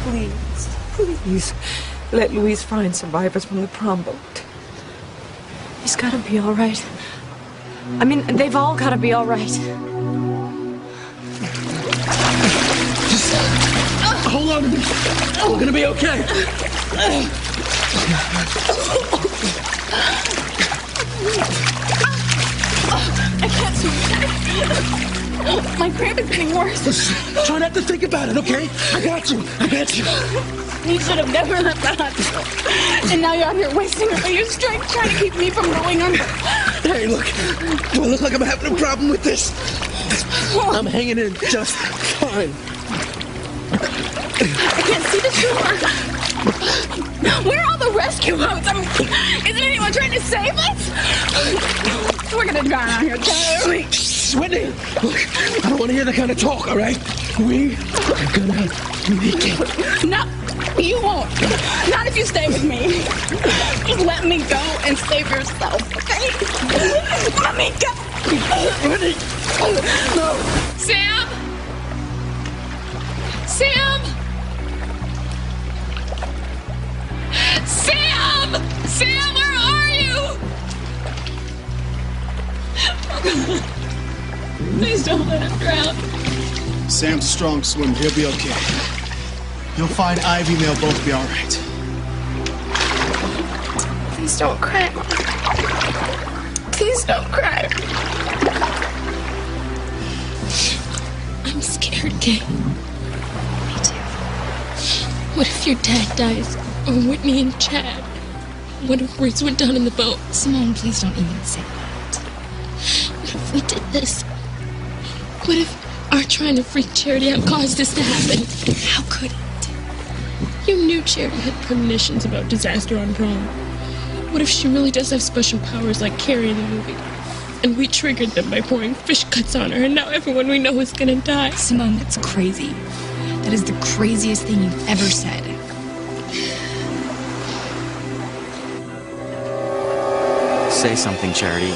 Please, please, let Luis find survivors from the prom boat. He's gotta be all right. I mean, they've all gotta be all right. Just hold on to me. We're gonna be okay. I can't swim. My cramp is getting worse. Listen, try not to think about it, okay? I got you. I got you. You should have never left the hospital. And now you're out here wasting all your strength trying to keep me from going under. Hey, look. Do I look like I'm having a problem with this? I'm hanging in just fine. I can't see the shore. Where are all the rescue boats? I mean, isn't anyone trying to save us? We're gonna drown out here, Tyler. Whitney, look, I don't want to hear that kind of talk, all right? We are gonna make it. No, you won't. Not if you stay with me. Just let me go and save yourself, okay? Let me go. Whitney, no. Sam? Sam? Sam! Sam, where are you? Please don't let him drown. Sam's a strong swimmer. He'll be okay. You'll find Ivy and they'll both be all right. Please don't cry. Please don't cry. I'm scared, Kay. Me too. What if your dad dies? Or Whitney and Chad? What if Reese went down in the boat? Simone, please don't even say that. What if we did this? What if our trying to freak Charity out caused this to happen? How could it? You knew Charity had premonitions about disaster on Prom. What if she really does have special powers like Carrie in the movie? And we triggered them by pouring fish cuts on her, and now everyone we know is gonna die. Simone, that's crazy. That is the craziest thing you've ever said. Say something, Charity.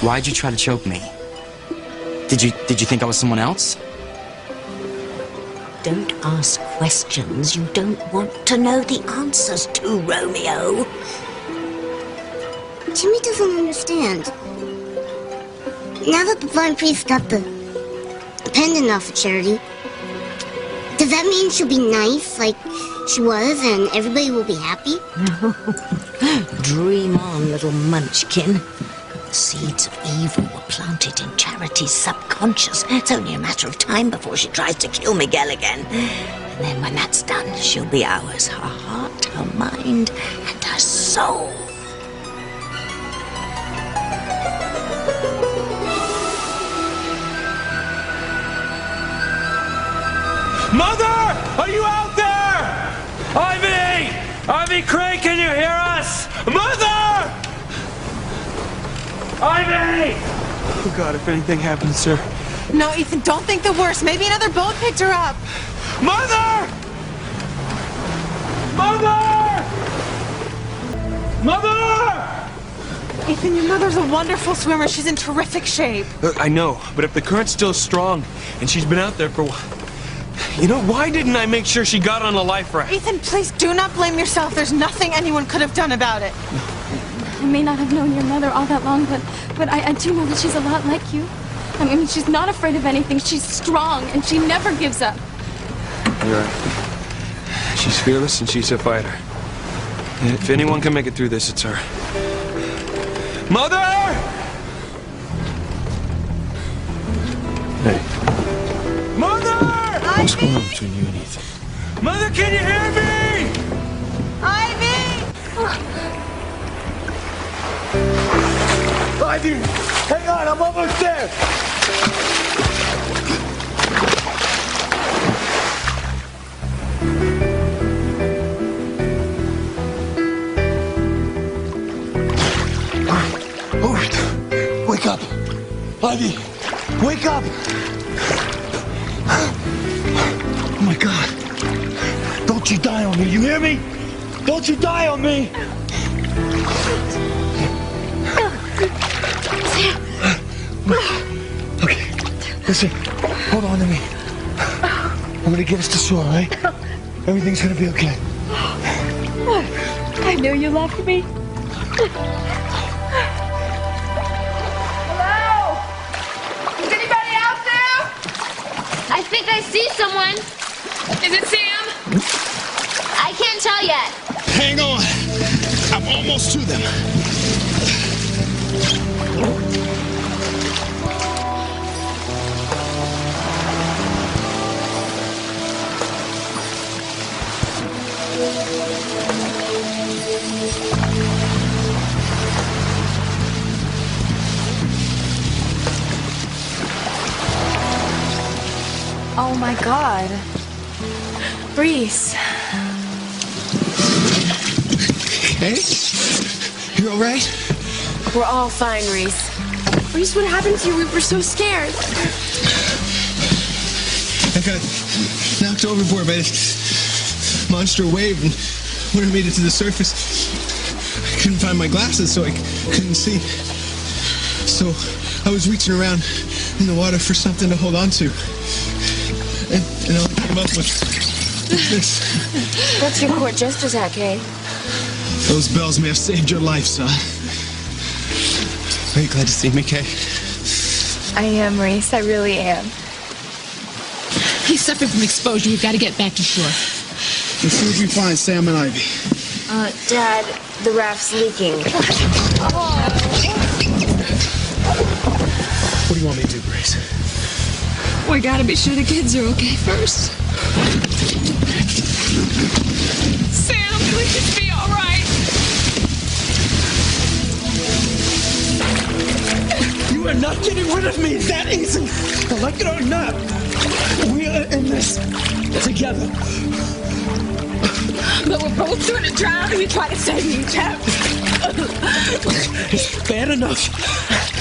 Why'd you try to choke me? Did you think I was someone else? Don't ask questions you don't want to know the answers to, Romeo. Jimmy doesn't understand. Now that the blind priest got the pendant off of Charity, does that mean she'll be nice like she was and everybody will be happy? Dream on, little munchkin. The seeds of evil were planted in Charity's subconscious. It's only a matter of time before she tries to kill Miguel again. And then when that's done, she'll be ours. Her heart, her mind, and her soul. Mother! Are you out there? Ivy! Ivy Craig, can you hear us? Mother! Ivy! Oh, God, if anything happens, sir. No, Ethan, don't think the worst. Maybe another boat picked her up. Mother! Mother! Mother! Ethan, your mother's a wonderful swimmer. She's in terrific shape. I know, but if the current's still strong and she's been out there for a while... You know, why didn't I make sure she got on a life raft? Ethan, please do not blame yourself. There's nothing anyone could have done about it. I may not have known your mother all that long, but I do know that she's a lot like you. I mean, she's not afraid of anything. She's strong, and she never gives up. You're right. She's fearless and she's a fighter. And if anyone can make it through this, it's her. Mother! Hey. Mother! What's going on between you and Ethan? Mother, can you hear me? Ivy! Ivy! Hang on, I'm almost there! All right. Wake up. Ivy, wake up. Oh, my God. Don't you die on me, you hear me? Don't you die on me! Okay, listen, hold on to me. I'm gonna get us to shore, all right? Everything's gonna be okay. I knew you loved me. Hello? Is anybody out there? I think I see someone. Is it Sam? I can't tell yet. Hang on. I'm almost to them. Oh my God. Reese. Hey? You all right? We're all fine, Reese. Reese, what happened to you? We were so scared. I got knocked overboard by this monster wave, and when I made it to the surface, I couldn't find my glasses, so I couldn't see. So I was reaching around in the water for something to hold on to. And all I came up with this. What's your court jester's at, Kay? Those bells may have saved your life, son. Are you glad to see me, Kay? I am, Reese. I really am. He's suffering from exposure. We've got to get back to shore. As soon as we find Sam and Ivy. Dad, the raft's leaking. What do you want me to do, Grace? We gotta be sure the kids are okay first. Sam, please be all right. You are not getting rid of me that easy. Like it or not, we are in this together. But we're both going to drown and you try to save me, Jeff. It's bad enough.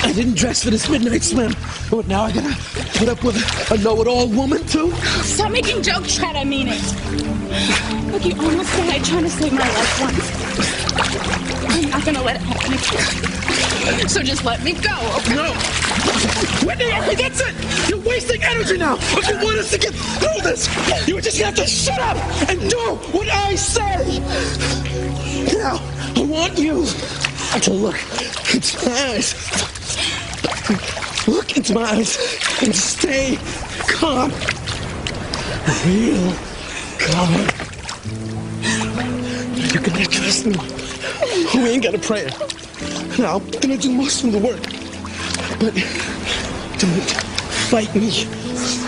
I didn't dress for this midnight swim. But now I gotta put up with a know-it-all woman, too? Stop making jokes, Chad. I mean it. Look, you almost died trying to save my life once. I'm not gonna let it happen again. So just let me go, okay? No! Whitney, okay, that's it! You're wasting energy now! If you want us to get through this, you just have to shut up and do what I say! Now, I want you to look into my eyes. Look into my eyes and stay calm. Real calm. You can trust me. We ain't got a prayer. Now, I'm gonna do most of the work. But don't fight me,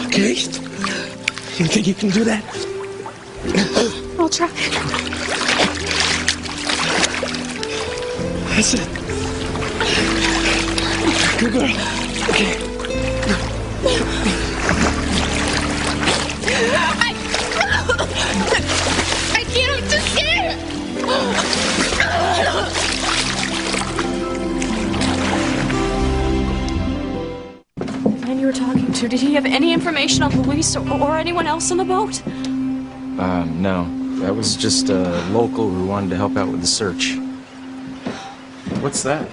okay? You think you can do that? I'll try. That's it. Good girl. Okay. I can't, I'm too scared. The man you were talking to, did he have any information on Luis or anyone else on the boat? No. That was just a local who wanted to help out with the search. What's that?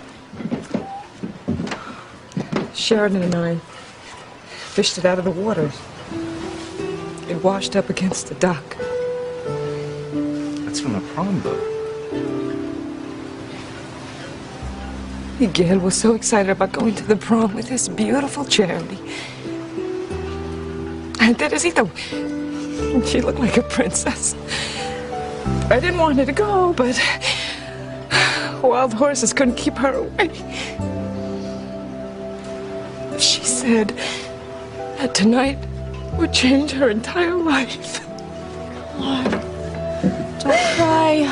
Sheridan and I fished it out of the water. It washed up against the dock. That's from the prom boat. Miguel was so excited about going to the prom with his beautiful Charity. And Teresita, she looked like a princess. I didn't want her to go, but wild horses couldn't keep her away. She said that tonight would change her entire life. Don't cry.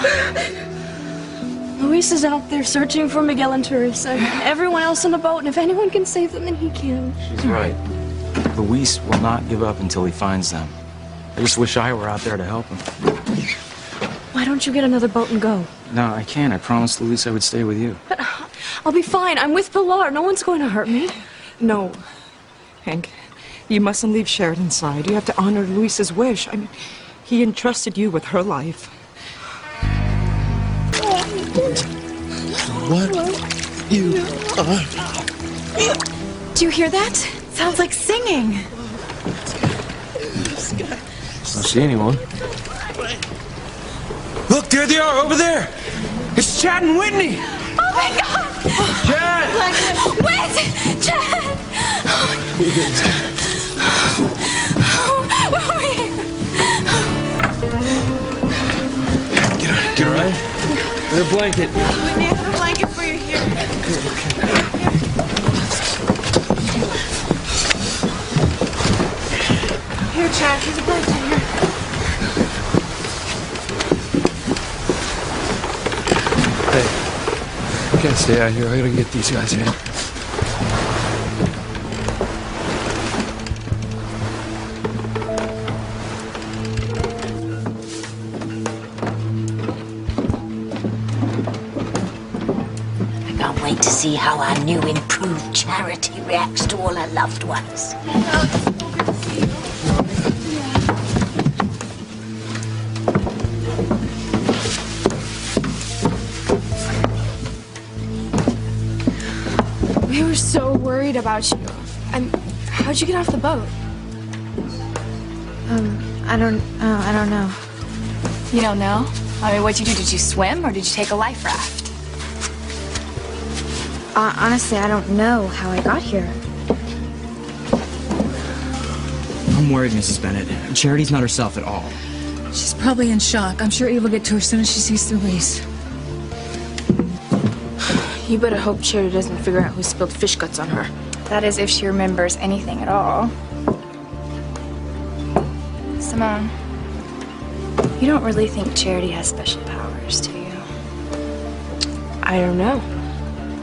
Luis is out there searching for Miguel and Teresa and everyone else on the boat, and if anyone can save them, then he can. She's right. Luis will not give up until he finds them. I just wish I were out there to help him. Why don't you get another boat and go? No, I can't. I promised Luis I would stay with you. But I'll be fine. I'm with Pilar. No one's going to hurt me. No, Hank, you mustn't leave Sheridan's side. You have to honor Luis's wish. I mean, he entrusted you with her life. What you are. Do you hear that? Sounds like singing. Don't see anyone. Look, there they are, over there. It's Chad and Whitney. Oh my God! Chad! Wait! Chad! Where are you? Get all right? Get a blanket. Whitney, I have a blanket for you here. Here, Chad, here's a blanket here. Hey, I can't stay out here. I gotta get these guys in. I can't wait to see how our new improved Charity reacts to all her loved ones. We were so worried about you. How'd you get off the boat? I don't know. You don't know? I mean, what'd you do? Did you swim or did you take a life raft? Honestly, I don't know how I got here. I'm worried, Mrs. Bennett. Charity's not herself at all. She's probably in shock. I'm sure Eve will get to her as soon as she sees Louise. You better hope Charity doesn't figure out who spilled fish guts on her. That is if she remembers anything at all. Simone, you don't really think Charity has special powers, do you? I don't know.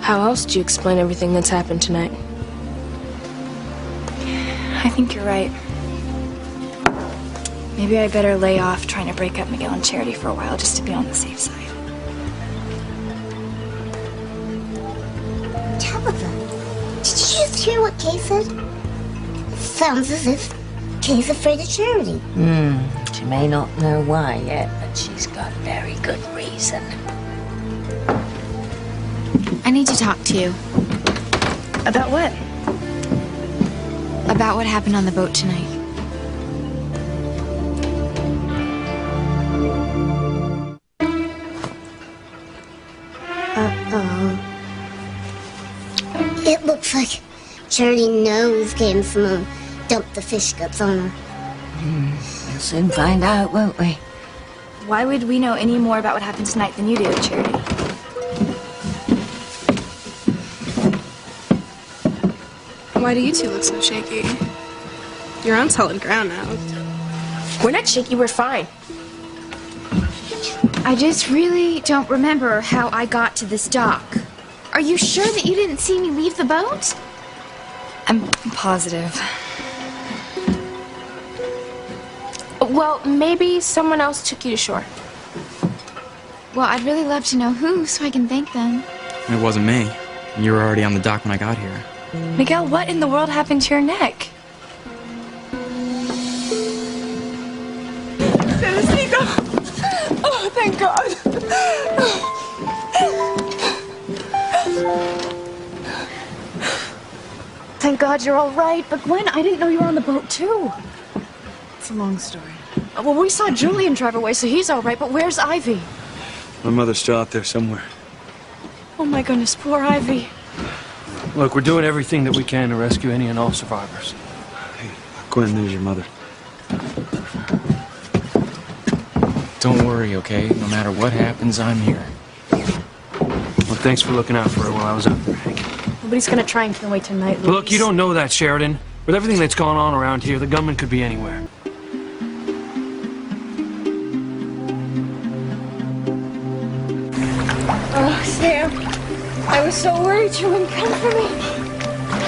How else do you explain everything that's happened tonight? I think you're right. Maybe I better lay off trying to break up Miguel and Charity for a while just to be on the safe side. Tabitha, did you just hear what Kay said? It sounds as if Kay's afraid of Charity. She may not know why yet, but she's got very good reason. I need to talk to you. About what? About what happened on the boat tonight. It looks like Charity knows Kay and Simone dumped the fish guts on her. We'll soon find out, won't we? Why would we know any more about what happened tonight than you do, Charity? Why do you two look so shaky? You're on solid ground now. We're not shaky, we're fine. I just really don't remember how I got to this dock. Are you sure that you didn't see me leave the boat? I'm positive. Well, maybe someone else took you to shore. Well, I'd really love to know who, so I can thank them. It wasn't me. You were already on the dock when I got here. Miguel, what in the world happened to your neck? Teresita! Oh, thank God! Thank God you're all right. But Gwen, I didn't know you were on the boat too. It's a long story. Well, we saw Julian drive away, so he's all right. But where's Ivy? My mother's still out there somewhere. Oh my goodness, poor Ivy. Look, we're doing everything that we can to rescue any and all survivors. Hey, Gwen, there's your mother. Don't worry, okay? No matter what happens, I'm here. Well, thanks for looking out for her while I was out there, Hank. Nobody's gonna try and kill me tonight, Louise. Look, you don't know that, Sheridan. With everything that's gone on around here, the gunman could be anywhere. Oh, Sam, I was so worried you wouldn't come for me.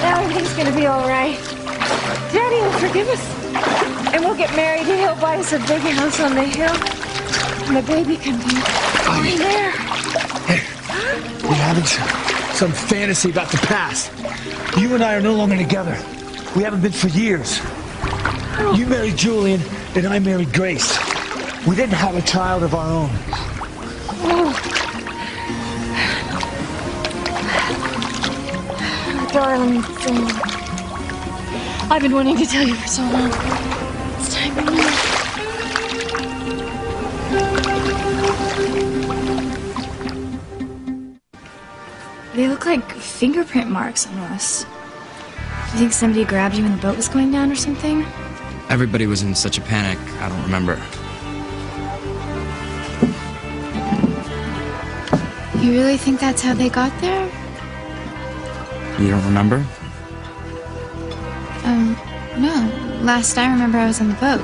Now everything's gonna be all right. Daddy will forgive us. And we'll get married and he'll buy us a big house on the hill. And the baby can be in there. We're having some fantasy about the past. You and I are no longer together. We haven't been for years. You married Julian, and I married Grace. We didn't have a child of our own. Darling thing. I've been wanting to tell you for so long. It's time to leave. They look like fingerprint marks almost. Do you think somebody grabbed you when the boat was going down or something? Everybody was in such a panic, I don't remember. You really think that's how they got there? You don't remember? No. Last I remember, I was on the boat.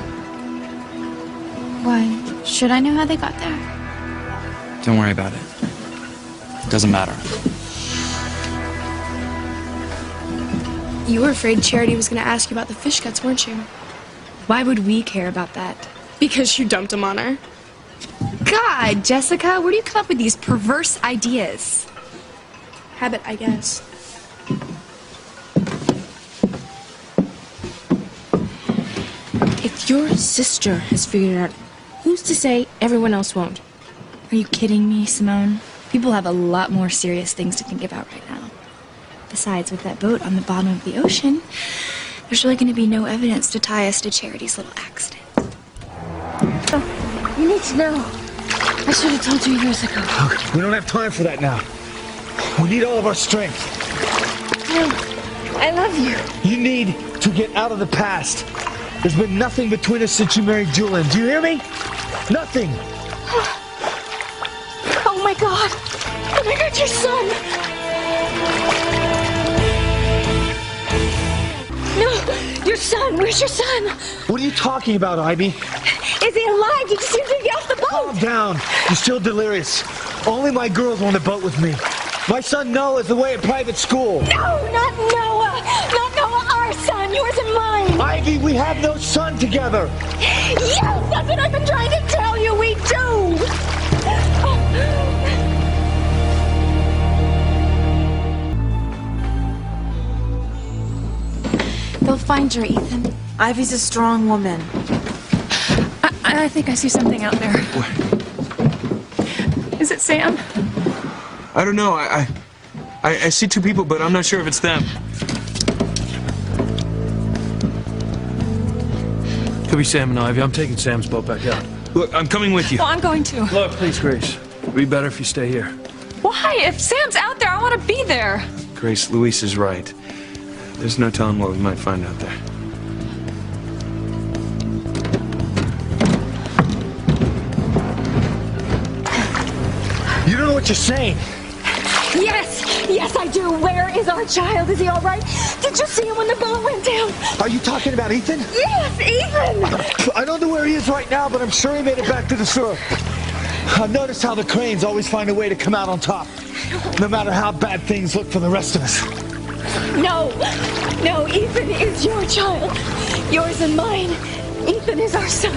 Why? Should I know how they got there? Don't worry about it. Doesn't matter. You were afraid Charity was going to ask you about the fish guts, weren't you? Why would we care about that? Because you dumped him on her. God, Jessica, where do you come up with these perverse ideas? Habit, I guess. If your sister has figured it out, who's to say everyone else won't? Are you kidding me, Simone? People have a lot more serious things to think about right now. Besides, with that boat on the bottom of the ocean, there's really going to be no evidence to tie us to Charity's little accident. Oh, you need to know. I should have told you years ago. Look, we don't have time for that now. We need all of our strength. No, I love you. You need to get out of the past. There's been nothing between us since you married Julian. Do you hear me? Nothing. Oh my God! Oh my God, your son! No, your son. Where's your son? What are you talking about, Ivy? Is he alive? Did you see him get off the boat? Calm down. You're still delirious. Only my girls on the boat with me. My son Noah is away at private school. No, not Noah. Not Noah, our son. Yours and mine. Ivy, we have no son together. Yes, that's what I've been trying to tell you. We do. They'll find her, Ethan. Ivy's a strong woman. I think I see something out there. Is it Sam? I don't know. I see two people, but I'm not sure if it's them. Could be Sam and Ivy. I'm taking Sam's boat back out. Look, I'm coming with you. Well, I'm going to. Look, please, Grace. It'd be better if you stay here. Why? If Sam's out there, I want to be there. Grace, Luis is right. There's no telling what we might find out there. You don't know what you're saying. Yes, I do. Where is our child? Is he all right? Did you see him when the boat went down? Are you talking about Ethan? Yes, Ethan! I don't know where he is right now, but I'm sure he made it back to the shore. I've noticed how the cranes always find a way to come out on top, no matter how bad things look for the rest of us. No, Ethan is your child. Yours and mine. Ethan is our son.